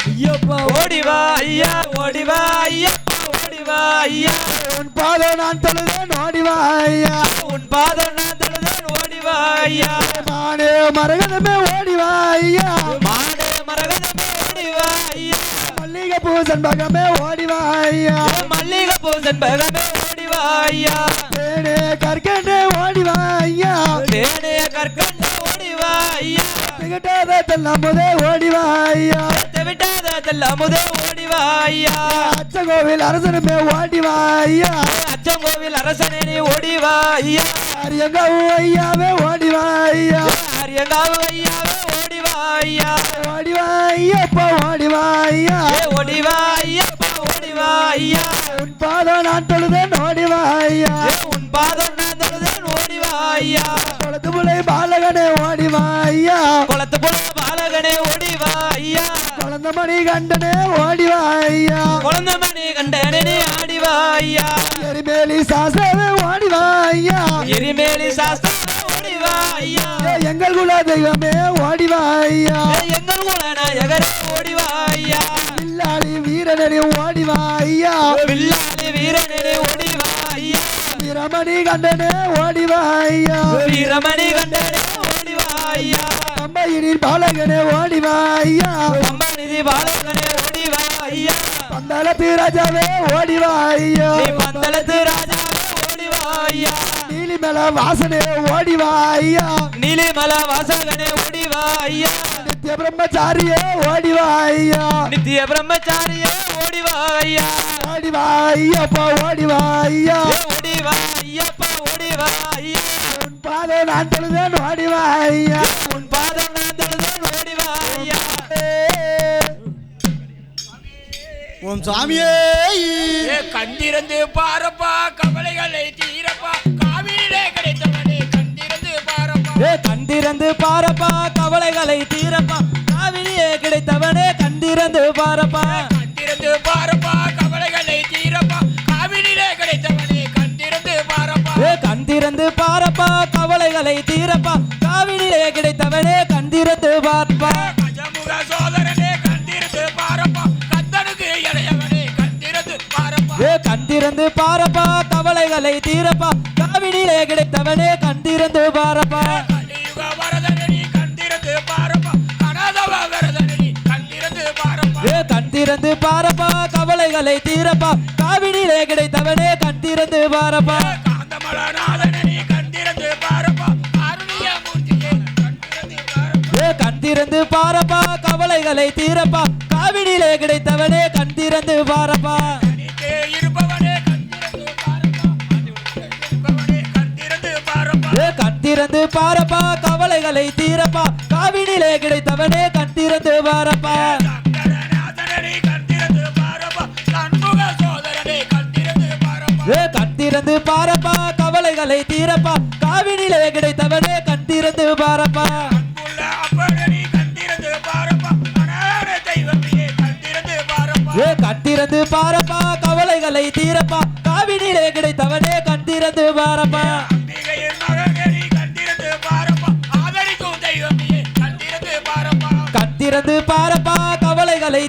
ஐயப்பா ஓடிவா ஐயா ஓடிவா ஐயப்பா ஓடிவா ஐயா உன் பாதம் நான் தொழுதேன் ஓடிவா ஐயா உன் பாதம் நான் தொழுதேன் ஓடிவா ஐயா மானே மரகதமே ஓடிவா ஐயா மானே மரகதமே ஓடிவா ஐயா மல்லிகை பூ செண்பகமே ஓடிவா ஐயா மல்லிகை பூ செண்பகமே ஓடிவா ஐயா தேனே கற்கண்டே ஓடிவா ஐயா தேனே கற்கண்டே ஓடிவா ஐயா திகட்டாத தெல்லாமுதே ஓடிவா ஐயா விட்டாத தெல்லாமுதே ஓடிவா ஐயா அச்சகோவில் அரசனுமே ஓடிவா ஐயா அச்சங்கோவில் அரசனே நீ ஓடிவா ஐயா அரியங்காவு ஐயாவே ஓடிவா ஐயா அரியங்காவு ஐயாவே ஓடிவா ஐயா ஓடிவா ஐயப்பா ஓடிவா ஐயா ஓடிவா ஐயப்பா ஓடிவா ஐயா உன் பாதம் நான் தொழுதேன் ஓடிவா ஐயா உன் பாதம் நான் தொழுதேன் ஓடிவா ஐயா குளத்து புலை பாலகனே ஓடிவா ஐயா குளத்து போல பாலகனே ஓடிவா ஐயா குழந்த மணி கண்டனே ஓடிவா ஐயா குழந்தை மணி கண்டனே நீ ஆடிவா ஐயா எரிமேலி சாசவே ஓடிவா ஐயா எரிமேலி சாஸ்திரம் ஓடிவா ஐயா எங்கள் குல தெய்வமே ஓடிவா ஐயா எங்கள் குல நாயகரே ஓடிவா ஐயா வில்லாளி வீரனே ஓடிவா ஐயா வில்லாளி வீரனே ஓடிவா ஐயா வீரமணி கண்டனே ஓடிவா ஐயா வீரமணி கண்டனே ஓடிவா ஐயா அம்மையினின் பாலகனே ஓடிவா ஐயா அம்பாநிதி பாலகனே ஓடிவா ஐயா பந்தளத்து ராஜாவே ஓடிவா ஐயா நீ பந்தளத்து ராஜாவே ஓடிவா ஐயா நீலிமல வாசனே ஓடிவா ஐயா நீலிமல வாசகனே ஓடிவா ஐயா நித்திய பிரம்மச்சாரியே ஓடிவா ஐயா நித்திய பிரம்மச்சாரியே ஓடிவா ஐயா ஓடிவா ஐயப்பா ஓடிவா ஐயா ஓடிவா ஐயப்பா ஓடிவா ஐயா உன் பாதம் நான் தொழுதேன் ஓடிவா ஐயா உன் பாதம் நான் தொழுதேன் ஓடிவா ஐயா ஓம் சாமியே கண்டிருந்து பாரப்பா கவலைகளை தீரப்பா காவிரியிலே கிடைத்தவனே கண்டிருந்து பாரப்பா கண்டிருந்து பாரப்பா கவலைகளை தீரப்பா காவிரியே கிடைத்தவனே கண்டிருந்து பாரப்பா கண்டிருந்து பாரப்பா கவலைகளை தீரப்பா காவிரியிலே கிடைத்தவனே கண்டிருந்து பாரப்பா கண்டிருந்து பாரப்பா கவலைகளை தீரப்பா காவிரியே கிடைத்தவனே கண்டிருந்து பார்ப்பா கஜமுக சோதரனே கண்டிருந்து பாரப்பா கந்தனுக்கு இளையவனே கண்டிருந்து பாரப்பா கண்டிருந்து பாரப்பா கவலைகளை தீரப்பா காவிரியே கிடைத்தவனே கண்டிருந்து பாரப்பா கலியுக வரதனே கண்டிருந்து பாரப்பா கனதவ வரதனே கண்டிருந்து பாரப்பா கண்டிருந்து பாரப்பா கவலைகளை தீரப்பா காவிரியே கிடைத்தவனே கண்டிருந்து பாரப்பா காந்தமலநாதனே கண்டிருந்து பாரப்பா அருணிய மூர்த்தியே கண்டிருந்து பாரப்பா கண்டிருந்து பாரப்பா கவலைகளை தீரப்பா காவிரியிலே கிடைத்தவனே கண்டிருந்து பாரப்பா தனித்தே இருப்பவனே கண்டிருந்து பாரப்பா இருப்பவனே கண்டிருந்து பாரப்பா கண்டிருந்து பாரப்பா கவலைகளை தீரப்பா காவிரியிலே கிடைத்தவனே கண்டிருந்து பாரப்பா சங்கரநாதனே கண்டிருந்து பாரப்பா சண்முக சோதரனே கண்டிருந்து பாரப்பா கண்டிருந்து பாரப்பா கவலைகளை தீரப்பா காவிரியிலே கிடைத்தவனே கண்டிருந்து பாரப்பா அன்புள்ள அப்பனே கண்டிருந்து பாரப்பா அனாத தெய்வமே கண்டிருந்து பாரப்பா கண்டிருந்து பாரப்பா கவலைகளை தீரப்பா காவிரியிலே கிடைத்தவனே கண்டிருந்து பாரப்பா அம்பிகையின் மகனே கண்டிருந்து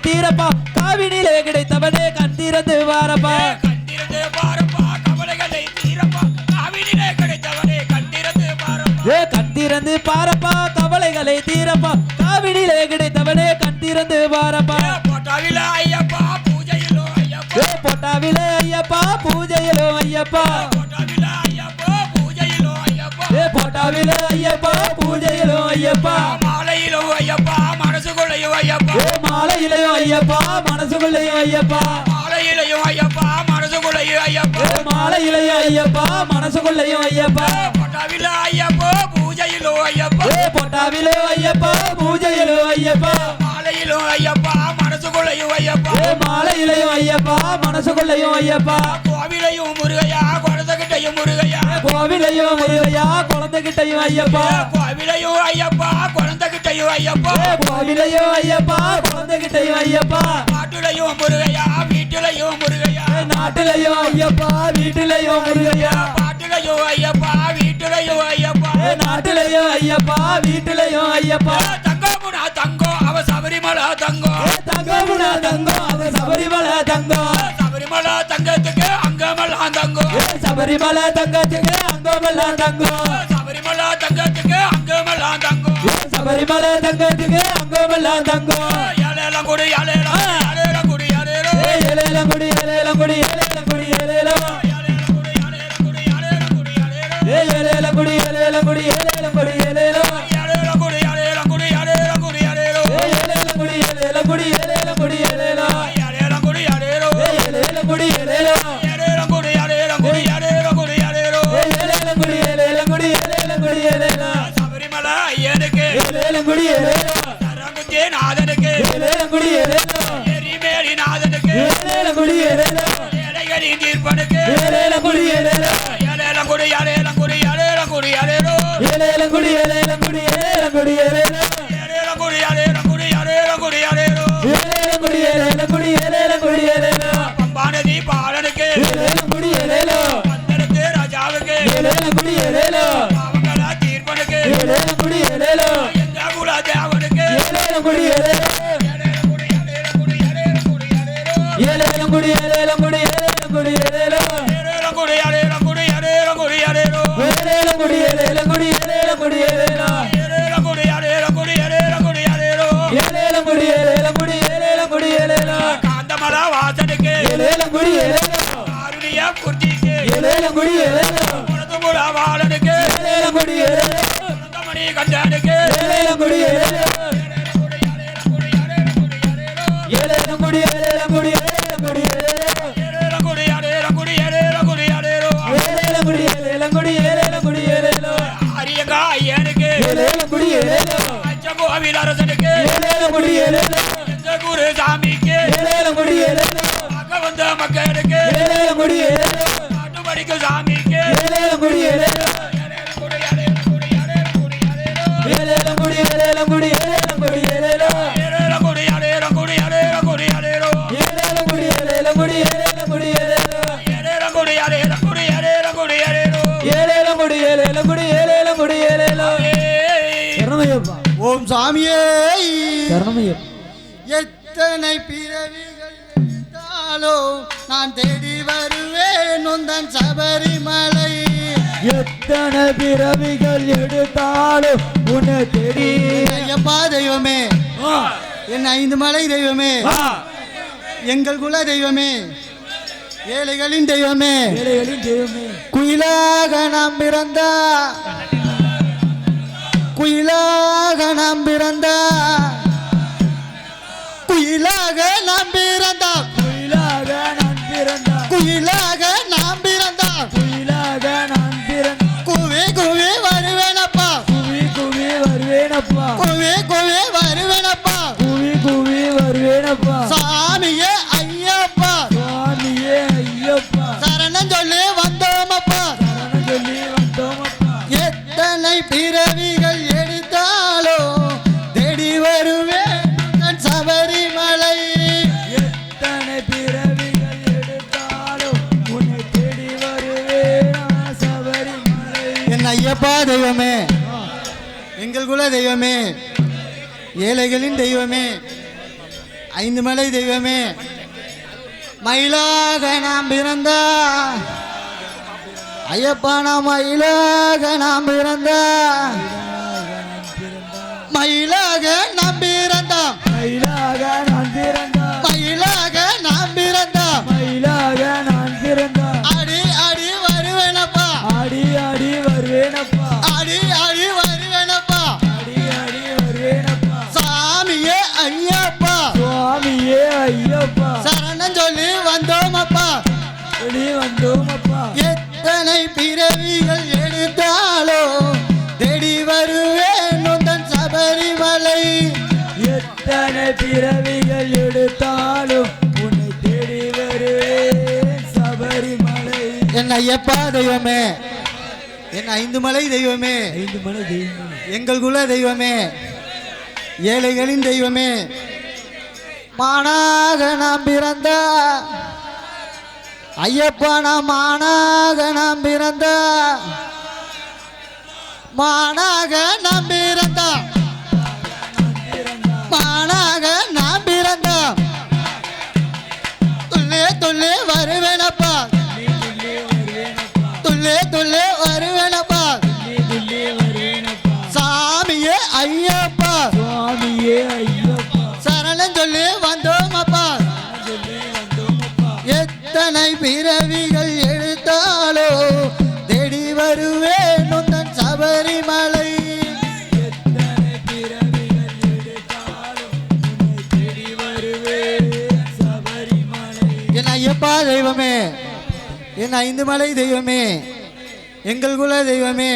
தீரப்பா காவினிலே கிடைத்தவனே கண் திறந்து வாரப்பா கண்டிருந்து பாரப்பா கவலைகளை தீரப்பா காவினிலே கிடைத்தவனே கண்டிருந்து பாரப்பா கண் திறந்து பாரப்பா கவலைகளை தீரப்பா காவினிலே கிடைத்தவனே கண் திறந்து வாரப்பா போட்டாவில ஐயப்பா பூஜையிலோ ஐயப்பா பொட்டாவில ஐயப்பா பூஜையிலோ ஐயப்பா போட்டாவில ஐயப்பா பூஜையிலோ ஐயப்பா பொட்டாவில ஐயப்பா பூஜையிலோ ஐயப்பா மாலையிலோ ஐயப்பா மனசுக்குள்ளையோ ஐயப்பா மாலையிலையோ ஐயப்பா மனசுக்குள்ளையோ ஐயப்பா மாலையிலையோ ஐயப்பா மனசுக்குள்ளையோ ஐயப்பா மாலையிலையோ ஐயப்பா மனசுக்குள்ளையோ ஐயப்பா போட்டாவில ஐயப்பா பூஜையிலோ ஐயப்பா பொட்டாவிலோ ஐயப்பா பூஜையிலோ ஐயப்பா மாலையிலோ ஐயப்பா மனசுக்குள்ளையோ ஐயப்பா மாலையிலையோ ஐயப்பா மனசுக்குள்ளையோ ஐயப்பா கோவிலையும் முருகையா குழந்தைகிட்டையும் முருகையா கோவிலையோ முருகையா குழந்தைகிட்டையும் ஐயப்பா கோவிலையும் ஐயப்பா குழந்தைகிட்டையும் ஐயப்பா கோவிலையோ ஐயப்பா குழந்தைகிட்டையும் ஐயப்பா நாட்டுலையும் முருகையா வீட்டுலையும் முருகையா நாட்டிலையோ ஐயப்பா வீட்டிலையோ முருகையா பாட்டுலையும் ஐயப்பா வீட்டுலையும் ஐயப்பா நாட்டிலையோ ஐயப்பா வீட்டிலையோ ஐயப்பா தங்கமுனா தங்கம் அவ சபரிமலை தங்கம் தங்கமுனா தங்கம் அவ சபரிமலை தங்கம் சபரிமலை தங்கத்துக்கு அங்கமெல்லாம் தங்கம் சபரிமலை தங்கத்துக்கு அங்கமெல்லாம் தங்கம் சபரிமலை தங்கத்துக்கு அங்கமெல்லாம் தங்கம் சபரிமலை தங்கத்துக்கு அங்கமெல்லாம் தங்கம் ஏலேலம் குடி ஏலேலம் குடி ஏலேலம் ஏலேலம் குடி ஏலேலம் குடி ஏலேலம் குடி ஏலேலம் ஏலேலம் குடி ஏலேலம் குடி ஏலேலம் குடி ஏலேலம் ஏலேலம் குடி ஏலேலம் குடி ஏலேலம் குடி ஏலேலம் ஏலேலம் குடி ஏலேலம் குடி ஏலேலம் குடி ஏலேலம் ஏலேலம் குடி ஏலேலம் குடி ஏலேலம் சபரிமலை ஐயனுக்கு ஏலேலம் குடி ஏலேலம் சரங்குத்தி நாதனுக்கு ஏலேலம் குடி ஏலேலம் எரிமேலி நாதனுக்கு ஏலேலம் குடி ஏலேலம் ஏழைகளின் தீர்ப்பனுக்கு ஏலேலம் குடி ஏலேலம் ஏலேலம் குடி ஏலேலம் குடி ஏலேலம் குடி ஏலேலம் ஏலேலம் குடி ஏலேலம் குடி ஏலேலம் குடி ஏலேலம் ஏலேலம் குடி ஏலேலம் குடி ஏலேலம் குடி ஏலேலம் ஏலேலம் குடி ஏலேலம் குடி ஏலேலம் குடி ஏலேலம் பம்பாநதி பாலனுக்கு ஏலேலம் குடி ஏலேலம் பந்தனுக்கு ராஜாவுக்கு ஏலேலம் குடி ஏலேலம் பாவங்கள தீர்ப்பனுக்கு ஏலேலம் குடி ஏலேலம் எந்த குல தேவனுக்கு ஏலேலம் குடி ஏலேலம் ஏலேலம் குடி ஏலேலம் குடி ஏலேலம் குடி ஏலேலம் ஏலேலம் குடி ஏலேலம் குடி ஏலேலம் குடி ஏலேலம் ஏலேலம் குடி ஏலேலம் குடி ஏலேலம் குடி ஏலேலம் ஏலேலம் குடி ஏலேலம் குடி ஏலேலம் குடி ஏலேலம் ஏலேலம் குடி ஏலேலம் குடி ஏலேலம் குடி ஏலேலம் ஏலேலம் குடி ஏலேலம் குடி ஏலேலம் குடி ஏலேலம் காந்தமல வாசனுக்கு ஏலேலம் குடி ஏலேலம் காருணிய குர்த்திக்கு ஏலேலம் குடி ஏலேலம் குலத்துமுல வாழனுக்கு ஏலேலம் குடி ஏலேலம் குலந்தமணி கண்டனுக்கு ஏலேலம் குடி ஏலேலம் ஏலேலம் குடி ஏலேலம் குடி ஏலேலம் குடி ஏலேலம் ஏலேலம் குடி ஏலேலம் குடி ஏலேலம் குடி ஏலேலம் ஏலேலம் குடி ஏலேலம் குடி ஏலேலம் குடி ஏலேலம் அரியங்கா ஐயனுக்கு ஏலேலம் குடி ஏலேலம் அச்சகோவில் அரசனுக்கு ஏலேலம் குடி ஏலேலம் எந்த குரு சாமிக்கு ஏலேலம் குடி ஏலேலம் அங்க வந்த மக்களுக்கு ஏலேலம் குடி ஏலேலம் நாட்டுமடிக்கு சாமிக்கு ஏலேலம் குடி ஏலேலம் ஏலேலம் குடி ஏலேலம் குடி ஏலேலம் குடி ஏலேலம் ஏலேலம் குடி ஏலேலம் குடி ஏலேலம் குடி ஏலேலம் ஏலேலம் குடி ஏலேலம் குடி ஏலேலம் குடி ஏலேலம் ஏலேலம் குடி ஏலேலம் குடி ஏலேலம் குடி ஏலேலம் ஏலேலம் குடி ஏலேலம் குடி ஏலேலம் குடி ஏலேலம் ஏலேலம் குடி ஏலேலம் குடி ஏலேலம் குடி ஏலேலம் சரணமையப்பா ஓம் சாமியே சரணமையப்பா எத்தனை பிறவிகள் எடுத்தாலும் நான் தேடி வருவேன் உந்தன் சபரிமலை எத்தனை பிறவிகள் எடுத்தாலும் உன்னை தேடி ஐயப்பா தெய்வமே என் 5 மலை தெய்வமே எங்கள் குல தெய்வமே ஏழைகளின் தெய்வமே ஏழைகளின் தெய்வமே குயிலாக நாம் பிறந்தா குயிலாக நாம் பிறந்தா குயிலாக நாம் பிறந்தா குயிலாக நான் பிறந்தா குயிலாக நாம் பிறந்தா குயிலாக நான் பிறந்தா குவி குவி வருவேனப்பா குவி குவி வருவேனப்பா குவி குவி வருவேனப்பா குவி குவி வருவேனப்பா சாமியே ஐயப்பா சுவாமியே ஐயப்பா சரணம் சொல்லி வந்தோமப்பா சரணம் சொல்லி வந்தோமப்பா எத்தனை பிறவிகள் எடுத்தாலும் தேடி வருவேன் உந்தன் சபரிமலை எத்தனை பிறவிகள் எடுத்தாலும் உன்னை தேடி வருவேன் சபரிமலை என் ஐயப்பா தெய்வமே எங்கள் குல தெய்வமே ஏழைகளின் தெய்வமே ஐந்து மலை தெய்வமே மயிலாக நாம் பிறந்த ஐயப்பா நாம் மயிலாக நாம் பிறந்த மயிலாக நாம் பிறந்தோம் மயிலாக நான் பிறந்தேன் மயிலாக நாம் பிறந்தோம் மயிலாக நான் பிறந்தேன் அடி அடி வருவேனப்பா ஆடி ஆடி வருவேனப்பா அடி அடி வருவேனப்பா ஆடி ஆடி வருவேனப்பா சாமியே ஐயப்பா சுவாமியே ஐயப்பா சரணம் சொல்லி வந்தோமப்பா வெளி வந்தோமப்பா எத்தனை பிறவிகள் எடுத்தாலோ தேடி வருவேன் உந்தன் சபரிமலை எத்தனை பிறவிகள் எடுத்தாலும் உன்னை தேடி வருவேன் சபரிமலை என் ஐயப்பா தெய்வமே என் ஐந்து மலை தெய்வமே ஐந்து மலை தெய்வமே எங்கள் குல தெய்வமே ஏழைகளின் தெய்வமே மானாக நாம் பிறந்த ஐயப்பா நாம் மானாக நாம் பிறந்த மானாக நாம் பிறந்த மானாக நாம் பிறந்த துள்ளே துள்ளே வருவேனப்பா துள்ளே துள்ளே வருவேனப்பா சாமியே ஐயப்பா சுவாமியே ஐயப்பா சரணம் சொல்லி வந்தோமப்பா எத்தனை பிறவிகள் எடுத்தாலோ தேடி வருவேன் உந்தன் சபரிமலை எத்தனை பிறவிகள் எடுத்தாலும் உன்னை தேடி வருவேன் சபரிமலை என் ஐயப்பா தெய்வமே என் ஐந்து மலை தெய்வமே எங்கள் குல தெய்வமே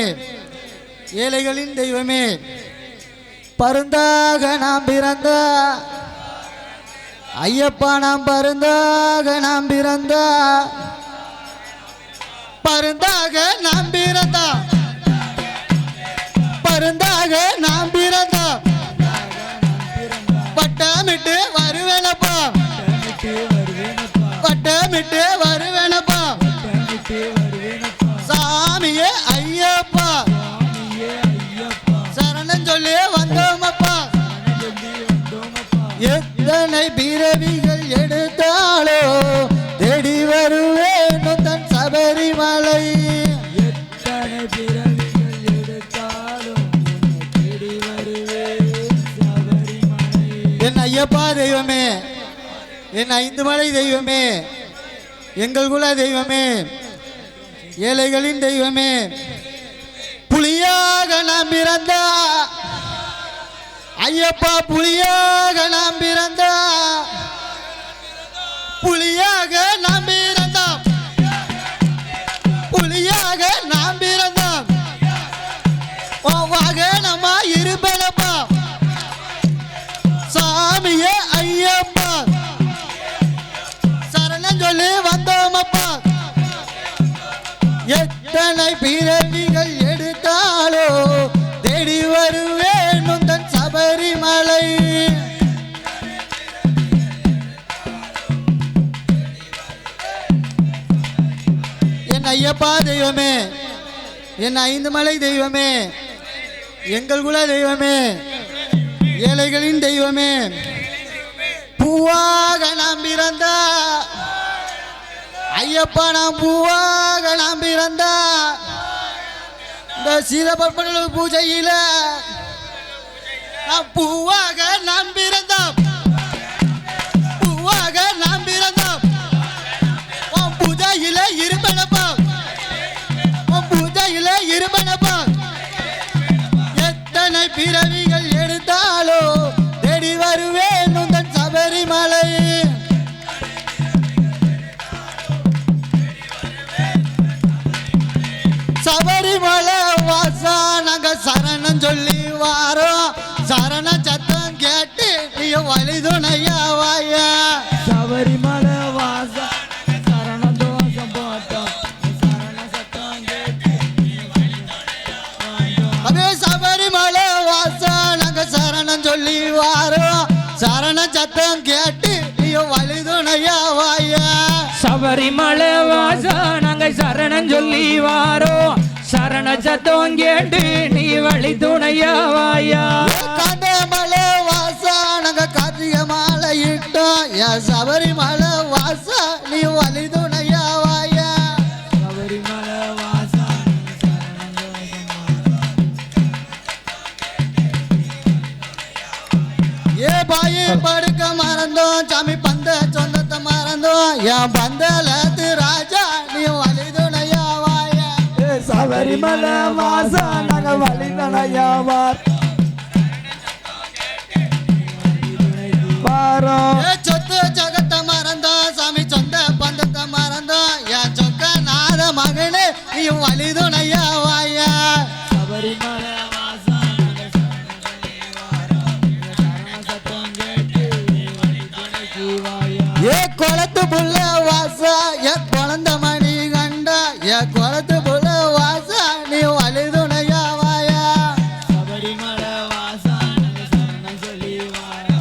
ஏழைகளின் தெய்வமே பருந்தாக நாம் பிறந்த ஐயப்பா நாம் பருந்தாக நாம் பிறந்த பருந்தாக நாம் பிறந்த பருந்தாக நாம் பிறந்த பட்டமிட்டு வருவேனப்பா பட்டமிட்டு வருவேனப்பா சாமியே ஐயப்பா சரணம் சொல்லி வந்தோமப்பா எத்தனை பிறவிகள் எடுத்தாலோ தேடி வருவேன் உந்தன் சபரிமலை எத்தனை பிறவிகள் எடுத்தாலும் உன்னை தேடி வருவேன் சபரிமலை என் ஐயப்பா தெய்வமே என் ஐந்து மலை தெய்வமே எங்கள் குல தெய்வமே ஏழைகளின் தெய்வமே புலியாக நாம் பிறந்த ஐயப்பா புலியாக நாம் பிறந்த புலியாக நாம் பிறந்தோம் புலியாக நாம் பிறந்தோம் வாகனமா இருப்பனப்பா சாமியே ஐயப்பா சரணம் சொல்லி வந்தோமப்பா எத்தனை பிறவிகள் எடுத்தாலோ தேடி வருவேன் உந்தன் சபரிமலை என் ஐயப்பா தெய்வமே என் ஐந்து மலை தெய்வமே எங்கள் குல தெய்வமே ஏழைகளின் தெய்வமே பூவாக நாம் பிறந்த ஐயப்பா நாம் பூவாக நாம் பிறந்த இந்த சீதப்பற்பன பூஜையில நாம் பூவாக நாம் பிறந்தோம் பூவாக நாம் பிறந்தோம் உன் பூஜையில இருப்பனப்பா உன் பூஜையில இருப்பனப்பா எத்தனை பிறவிகள் எடுத்தாலோ தேடி வருவேன் உந்தன் சபரிமலை சபரிமலை வாசா நாங்க சரணம் சொல்லி வாரோம் சரண சத்தம் கேட்டு நீ வழி துணையா வாயா சபரிமலை வாசா சரணம் தோசம் போட்டோம் சரண சத்தம் கேட்டு அதே சபரிமலை வாசா நாங்க சரணம் சொல்லி வாரோம் சரண சத்தம் கேட்டு நீ வழி துணையா வாயா சபரிமலை வாசா நாங்க சரணம் சொல்லி வாரோம் சரண சத்தம் கேட்டு நீ வழி துணையா வாயா காந்தமலை வாசா நாங்க கார்த்திகை மாலை இட்டு சபரிமலை வாசா நீ வழி துணையா வாயா சபரிமலை வாசா ஏ பாயே படுக்க மறந்தோம் சாமி பந்த சொந்தத்தை மறந்தோம் என் பந்தலத்து ராஜா நீ வழி துணையா வாயா சபரிமலை வாசா நாங்க வழிதனையா வாரோம் ஏ சொத்து ஜகத்தை மறந்தோம் சாமி சொந்த பந்தத்தை மறந்தோம் என் சொக்க நாத மகனே நீ வழி துணையா வாயா சபரிமலை வாசா ஏ குளத்து புள்ள வாசா ஏ குழந்த மணி கண்டா ஏ குளத்து புள்ள வாசா நீ வழி துணையா வாயா சபரிமலை வாசா சரணம் சொல்லி வாயா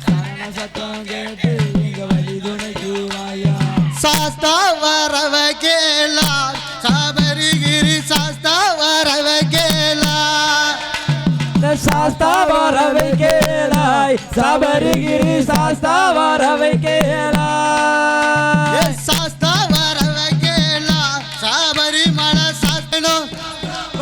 சரண சத்தம் கேட்டு எங்க வழி துணைக்கு வாயா சாஸ்தா வரவ கேளா சபரிகிரி சாஸ்தா வரவ கேளா சாஸ்தா வரவை கேளாய் சபரிகிரி சாஸ்தா வரவை கேளாய் சாஸ்தா வரவ கேளா சபரிமலை சாஸ்தனம்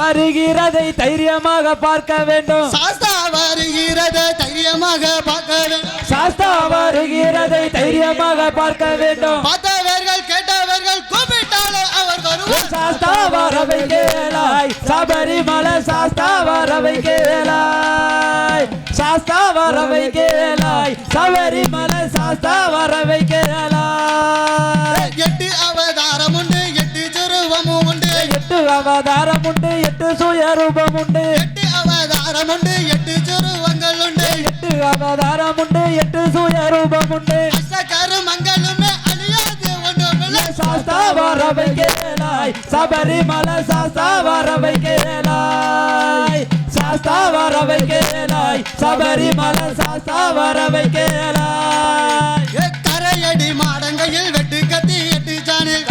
வருகிறதை தைரியமாக பார்க்க வேண்டும் சாஸ்தா வருகிறத தைரியமாக பார்க்க வேண்டும் சாஸ்தா வருகிறதை தைரியமாக பார்க்க வேண்டும் பார்த்தவர்கள் கேட்டவர்கள் கூப்பிட்டாலே அவர் வருவார் சாஸ்தா வரவை கேளாய் சபரிமலை சாஸ்தா வரவை கேளாய் சாஸ்தா வரவை கேளாய் சபரிமலை சாஸ்தா வரவை கேளாய் எட்டு அவதாரம் உண்டு எட்டு சுரூபமும் உண்டு 8 அவதாரம் உண்டு 8 சுயரூபம் உண்டு எட்டு அவதாரம் உண்டு எட்டு சுரூபங்கள் உண்டு 8 அவதாரம் உண்டு 8 சுயரூபம் உண்டு அசகரு மங்களுமே அழியாது ஒன்றுமில்லை சாஸ்தா வரவை கேளாய் சபரிமலை சாஸ்தா வரவை கேளாய் சாஸ்தா வரவை கேளாய் சபரிமலை சாஸ்தா வரவை கேளாய் கரையடி மாடங்கையில் வெட்டு கத்தி எட்டு சாணில்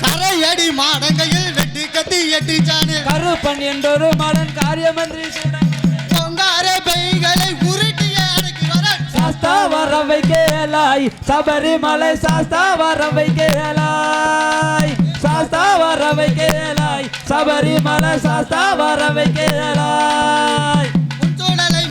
கரையடி மாடங்கையில் வெட்டு கத்தி எட்டு சாணில் கருப்பன் என்றொரு மலன் காரியமன்றி பொங்கார பைகளை உருட்டிய அடக்கி வர சாஸ்தா வரவை கேளாய் சபரிமலை சாஸ்தா வரவை கேளாய் சாஸ்தா வரவை கேளாய் சபரிமலை சாஸ்தா வரவை கேளாய் முன்சூடலை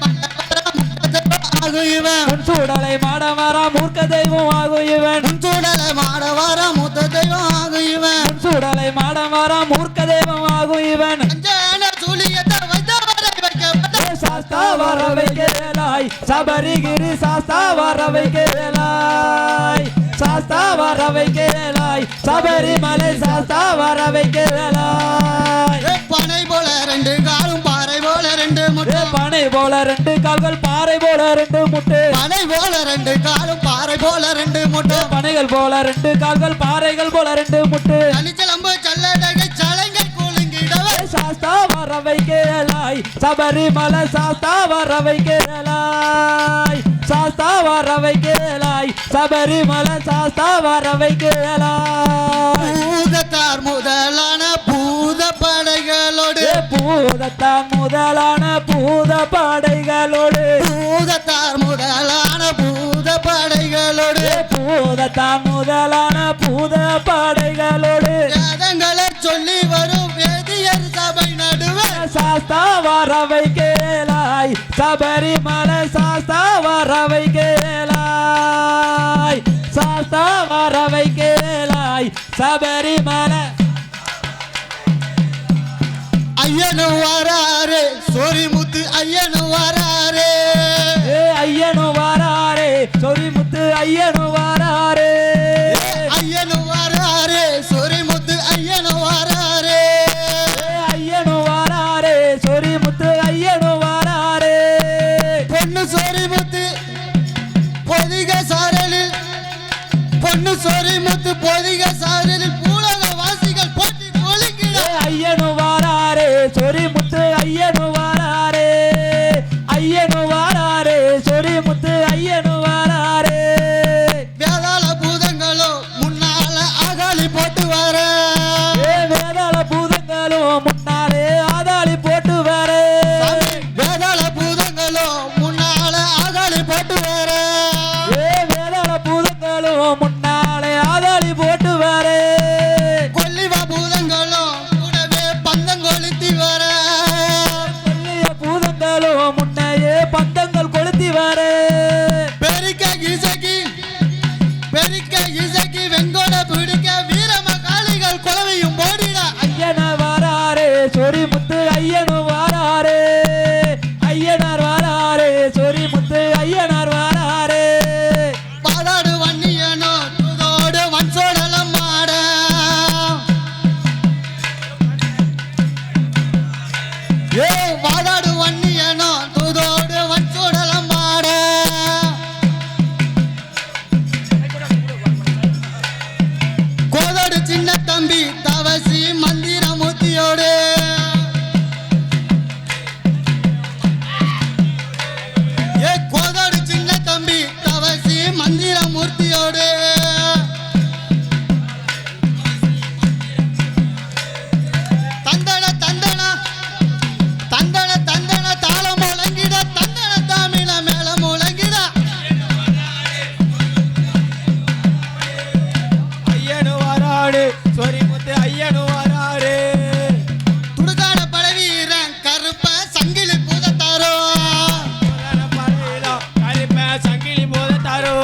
ஆகும் இவன் முன்சூடலை மாடமரா மூர்க்க தெய்வம் ஆகும் இவன் முன்சூடலை மாடவார மூத்த தெய்வம் ஆகும் இவன் முன்சூடலை மாடமரா மூர்க்க தெய்வம் ஆகும் இவன் அஞ்சான சூழியத்தை வைத்தவரை வைக்கப்பட்ட சாஸ்தா வரவை கேளாய் சபரிகிரி சாஸ்தா வரவை கேளாய் சாஸ்தா வரவை கேளாய் சபரிமலை சாஸ்தா வரவை கேளாய் பனை போல ரெண்டு காலும் பாறை போல ரெண்டு முட்டை பனை போல 2 கால்கள் பாறை போல 2 முட்டு பனை போல ரெண்டு காலும் பாறை போல ரெண்டு முட்டை பனைகள் போல 2 கால்கள் பாறைகள் போல 2 முட்டு தனிச்சலம்பு சல்லடகை சலங்கை கூலுங்கிடவே சாஸ்தா வரவை கேளாய் சபரிமலை சாஸ்தா வரவை கேளாய் சாஸ்தா வரவை கேளாய் சபரிமலை சாஸ்தா வரவை கேளாய் பூதத்தார் முதலான பூத படைகளோடு பூதத்தான் முதலான பூத படைகளோடு பூதத்தார் முதலான பூத படைகளோடு பூதத்தான் முதலான பூத படைகளோடு வேதங்களை சொல்லி வரும் வேதியர் சபை நடுவே சாஸ்தா வரவை கேளாய் சபரிமலை சாஸ்தா வரவை கேளாய் சாஸ்தா வரவை கேளாய் சபரிமலை ஐயனும் வராரே சொரிமுத்து ஐயனும் வராரே ஐயனு வாராரே சொரிமுத்து ஐயனு வாராரே ஐயனும் வராரே சொரிமுத்து ஐயனும் வராரே ஐயனு வாராரே சொரிமுத்து ஐயனு வாராரே பொண்ணு சொரிமுத்து பொதிக சாரலில் பொண்ணு சொரிமுத்து பொதிக சாரலில் பூலக வாசிகள் போட்டி பொலிக்கிட ஐயனு வாராரே சொரிமுத்து ஐயனு வாராரே ஐயனு வாராரே சொரிமுத்து ஐயனு வாராரே வேதாள பூதங்களோ முன்னால அகாலி போட்டு வர வேதாள பூதங்களும் முன்னாலே ஆதாளி போட்டு வரே வேதாள பூதங்களோ முன்னால அகாலி போட்டு வர சொரி முத்து ஐயனும் வாராரே ஐயனார் வாராரே சொரி முத்து ஐயனார் வாராரே பாதாடு வன்னியனோ தூதோடு வன்சோடலம் மாட ஏ வாதாடு வன்னியனோ தூதோடு வன்சோடலம் மாட கோதோடு சின்ன தம்பி தவசி மந்திரமூர்த்தியோடு ஏ கோதோடு சின்ன தம்பி தவசி மந்திரமூர்த்தியோடு தந்தன தந்தன தந்தன தந்தன தாளம் முழங்கிட தந்தன தாமின மேல முழங்கிட ஐயனு வாராடே சொரி முத்து ஐயனு வாராடே துடுகாட பழவீரன் கருப்ப சங்கிலி பூதத்தாரோ கருப்ப சங்கிலி போதத்தாரோ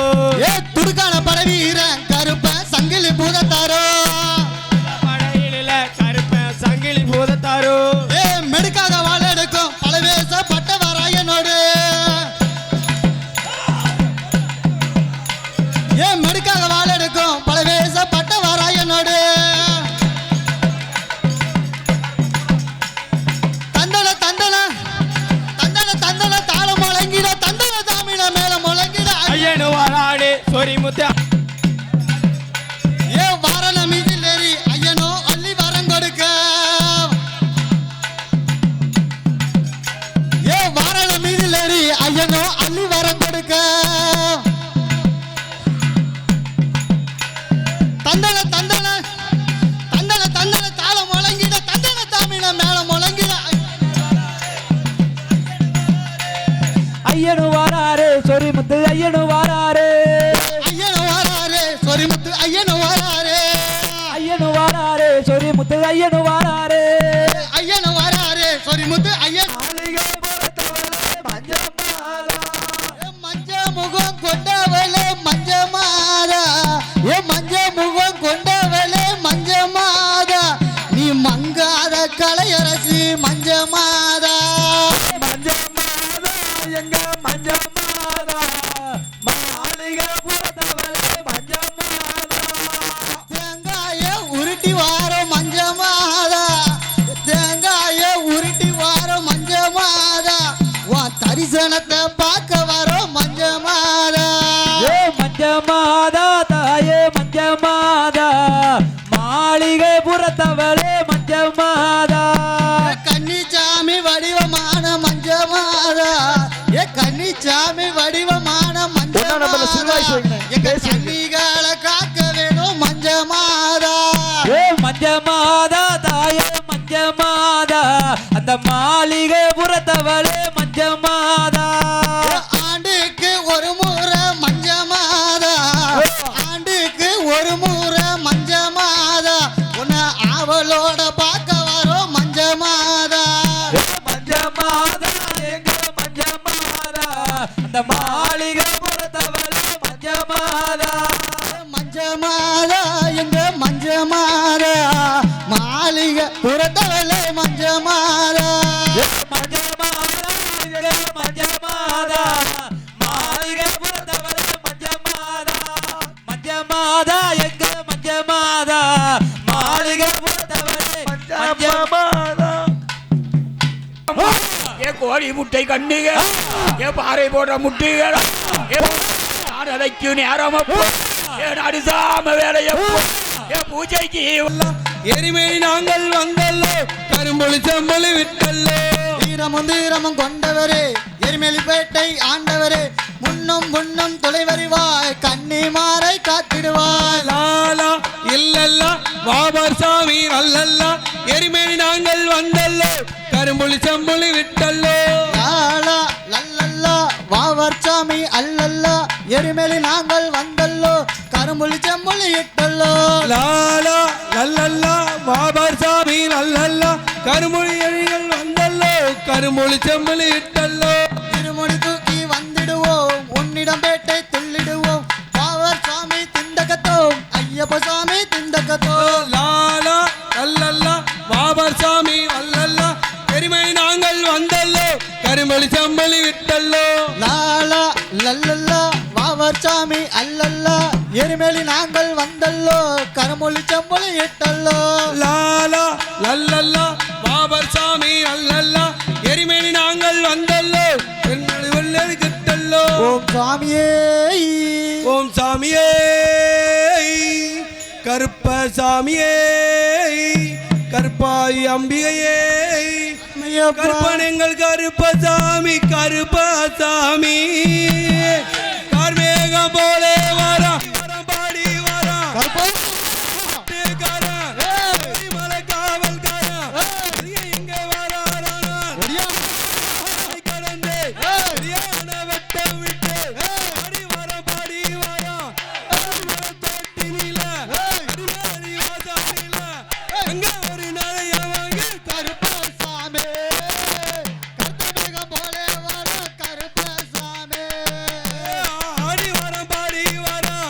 ஏ துடுகாட பழவீரன் கருப்ப சங்கிலி பூதத்தாரோ படையில கருப்ப சங்கிலி போதத்தாரோ ஏ மெடுக்காத வாழ எடுக்கும் பலவேச பட்டவராயனோடு ஏ மெடுக்காத வாழ எடுக்கும் பலவேச பட்டவராயனோடு தந்தன தந்தன தந்தன தந்தன தாளம் முழங்கிட தந்தன தாமின மேல முழங்கிட ஐயனு வாராடே சொரி முத்து ஏ வாரண மீதில் ஏறி ஐயனோ அள்ளி வரம் கொடுக்க ஏ வாரண மீதில் ஏறி ஐயனோ அள்ளி வரம் கொடுக்க தந்தன தந்தன தந்தன தந்தன தாளம் முழங்கிட தந்தன தாமின மேல முழங்கிட ஐயனு வாராரே சொரி முத்து ஐயனு வாராரே ஐயனோ வாராரே சொரிமுத்து ஐயனோ வாராரே ஐயனு வாராரே சொரி முத்து ஐயனு வாராரே ஐயனோ வாராரே சொரிமுத்து ஐயன் மஞ்ச முகம் கொண்டவளே மஞ்ச மாதா ஏ மஞ்ச முகம் கொண்டவளே மஞ்ச மாதா நீ மங்காத கலையரசி மஞ்ச மாதா மஞ்ச மாதா எங்க மஞ்ச மாதா மாளிகை புறத்தவளே மஞ்ச மாதா தேங்காய உருட்டி வாரம் மஞ்ச மாதா தேங்காய உருட்டி வாரம் மஞ்ச மாதா உன் தரிசனத்தை பார்க்க வரோம் மஞ்ச மாதா ஏ மஞ்ச மாதா தாயே மஞ்ச மாதா மாளிகை புறத்தவளே மஞ்ச மாதா கன்னிச்சாமி வடிவமான மஞ்ச மாதா ஏ கன்னிச்சாமி வடிவமான மஞ்ச மாதா எங்க கன்னிகளை காக்க வேணும் மஞ்ச மாதா ஏ மஞ்ச மாதா தாயே மஞ்ச மாதா அந்த மாளிகை புறத்தவளே மஞ்ச மாதா ஆண்டுக்கு ஒரு முறை மஞ்ச மாதா ஆண்டுக்கு ஒரு முறை மஞ்ச மாதா உன்னை ஆவலோட பார்க்க வரோம் மஞ்ச மாதா மஞ்ச மாதா எங்க மஞ்ச மாதா அந்த மாளிகை புறத்தவளே மஞ்ச மாதா மஞ்ச மாதா எங்க மஞ்ச மாதா மாளிகை புறத்தவளே மஞ்ச மாதா மஞ்ச மாதா எங்க மஞ்ச மாதா மாளிகை புறத்தவளே மஞ்ச மாதா மஞ்ச மாதா எங்க மஞ்ச மாதா மாளிகை புறத்தவளே மஞ்ச மாதா ஏ கோழி முட்டை கண்ணுகள் ஏ பாறை போடுற முட்டுகள் ஏ அதைக்கு நேரம் ஏ நடுசாம வேலையப்போ ஏ பூஜைக்கு எரிமேலி நாங்கள் வந்தல்லோ கரும்பொழி செம்பொழி விட்டல்லோ வீரமும் தீரமும் கொண்டவரே எரிமேலிப்பேட்டை ஆண்டவரே முன்னும் முன்னும் தொலைவறிவாய் கன்னிமாரை காத்திடுவாய் லாலா இல்லல்லா வாபர் சாமி அல்லல்லா எரிமேலி நாங்கள் வந்தல்லோ கரும்பொழி செம்பொழி விட்டல்லோ லாலா லல்லல்லா வாவர்சாமி அல்லல்லா எரிமேலி நாங்கள் வந்தல்லோ கரும்புலி செம்புலி இட்டல்லோ லாலா லல்லல்லா வாபர் சாமி அல்லல்லா கருமொழி எழிகள் வந்தல்லோ கருமொழி செம்பொழி இட்டல்லோ திருமுடி தூக்கி வந்திடுவோம் உன்னிடம் பேட்டை துள்ளிடுவோம் பாவர் சாமி திண்டகத்தோம் ஐயப்ப சாமி திண்டகத்தோம் லாலா அல்லல்லா வாபர் சாமி அல்லல்லா எருமொழி சம்பளி விட்டல்லோ லாலா லல்லல்லா வாவர் சாமி அல்லல்லா எருமேலி நாங்கள் வந்தல்லோ கரமொழி செம்பொழி இட்டல்லோ லாலா லல்லல்லா பாபர் சாமி அல்லல்லா எரிமேனி நாங்கள் வந்தல்லோ எருமொழி வெள்ளரி கிட்டல்லோ ஓம் சாமியே ஓம் சாமியே கருப்ப சாமியே கருப்பாய் அம்பிகையே கருப்பன் எங்கள் கருப்பசாமி கருப்பசாமி கார்மேகம் போலே வாரா பாடி வாரா மலை காவல்காரா எங்க வாரானா கடந்தே வெட்டம் விட்டு பாடி வாரா தோட்டினில எங்க ஒரு நாளைய வாங்கி கருப்பசாமி கருப்பமேகம் போலே வர கருப்பசாமி ஆடி வாரம் பாடி வாரம்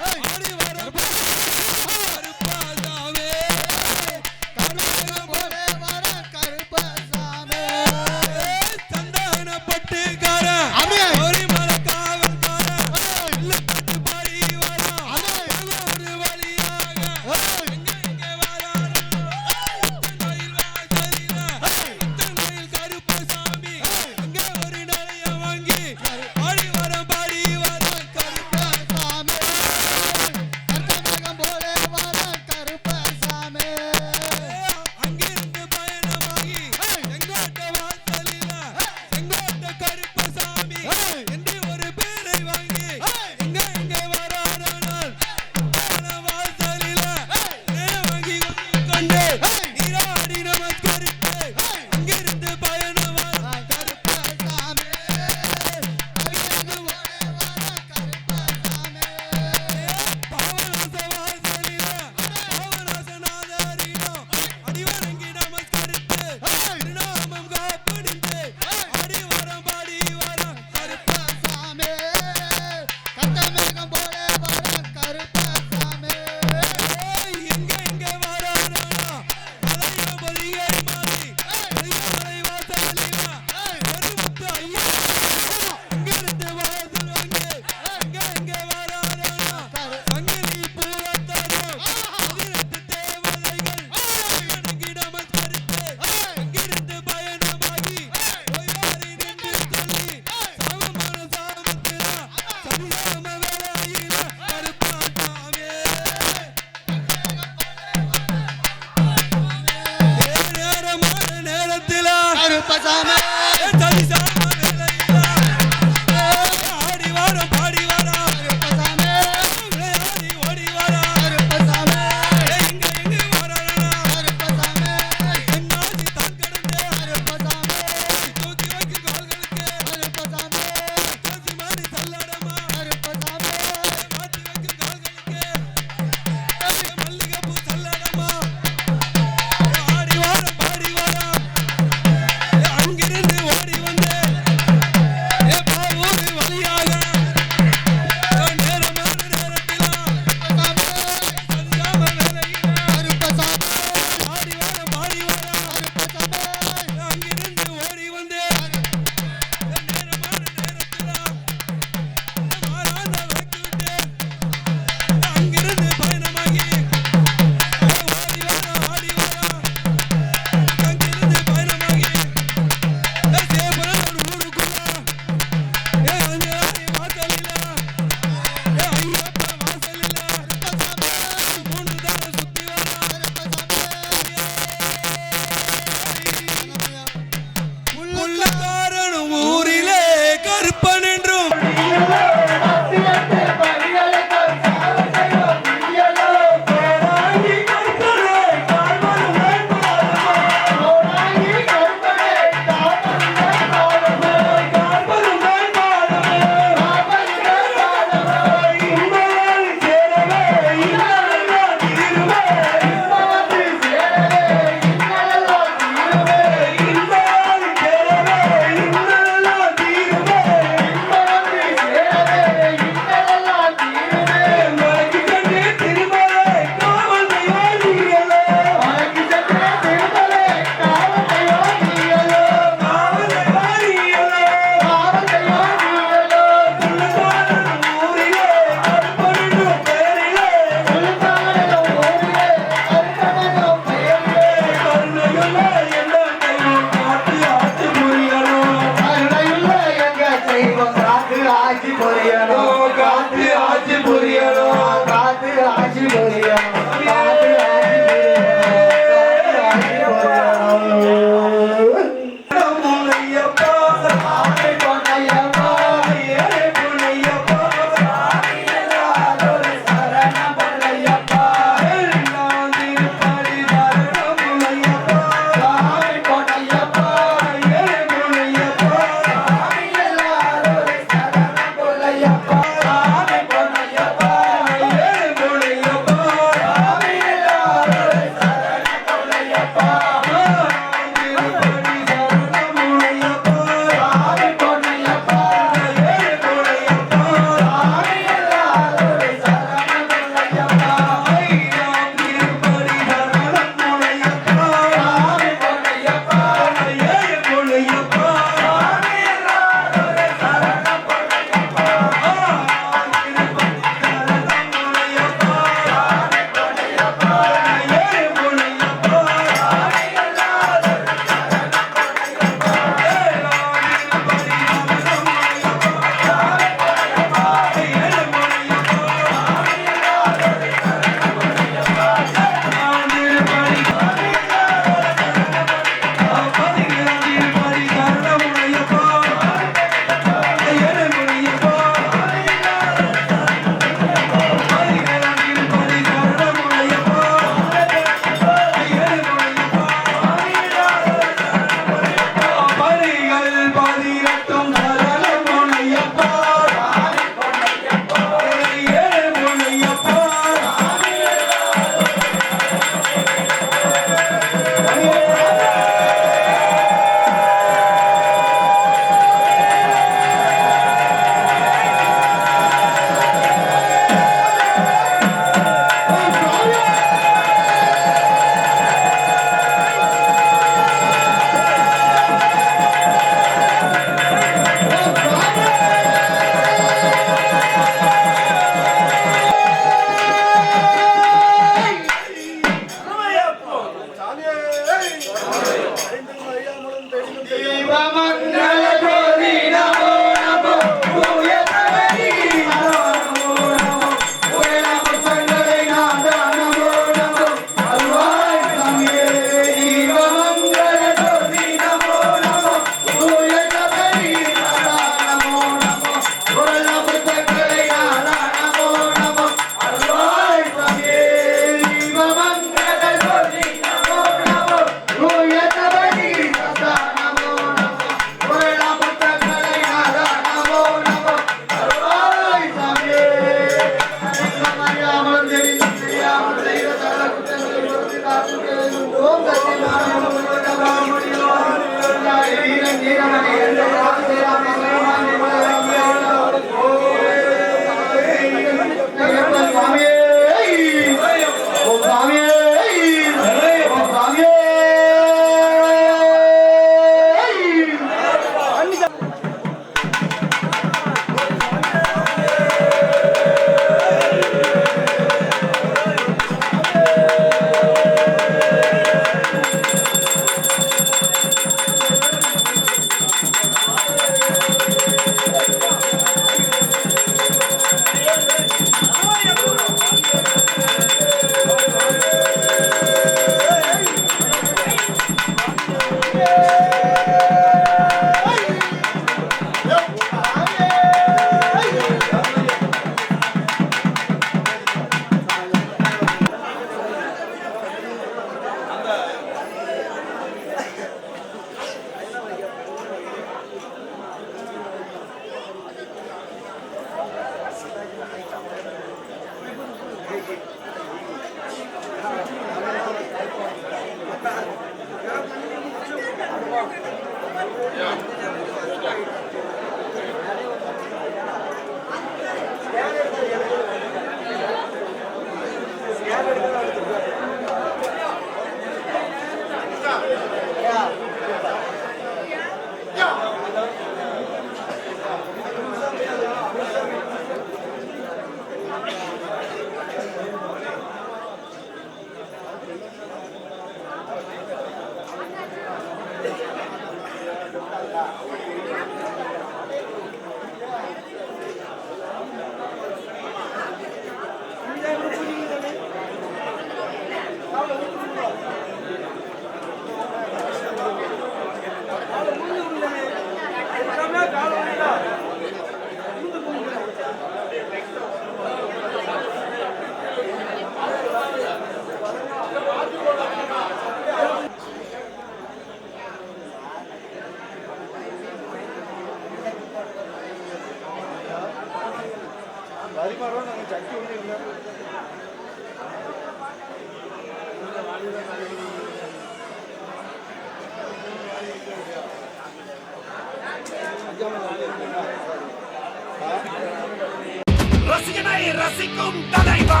ரசிகனை ரசிக்கும் தலைவா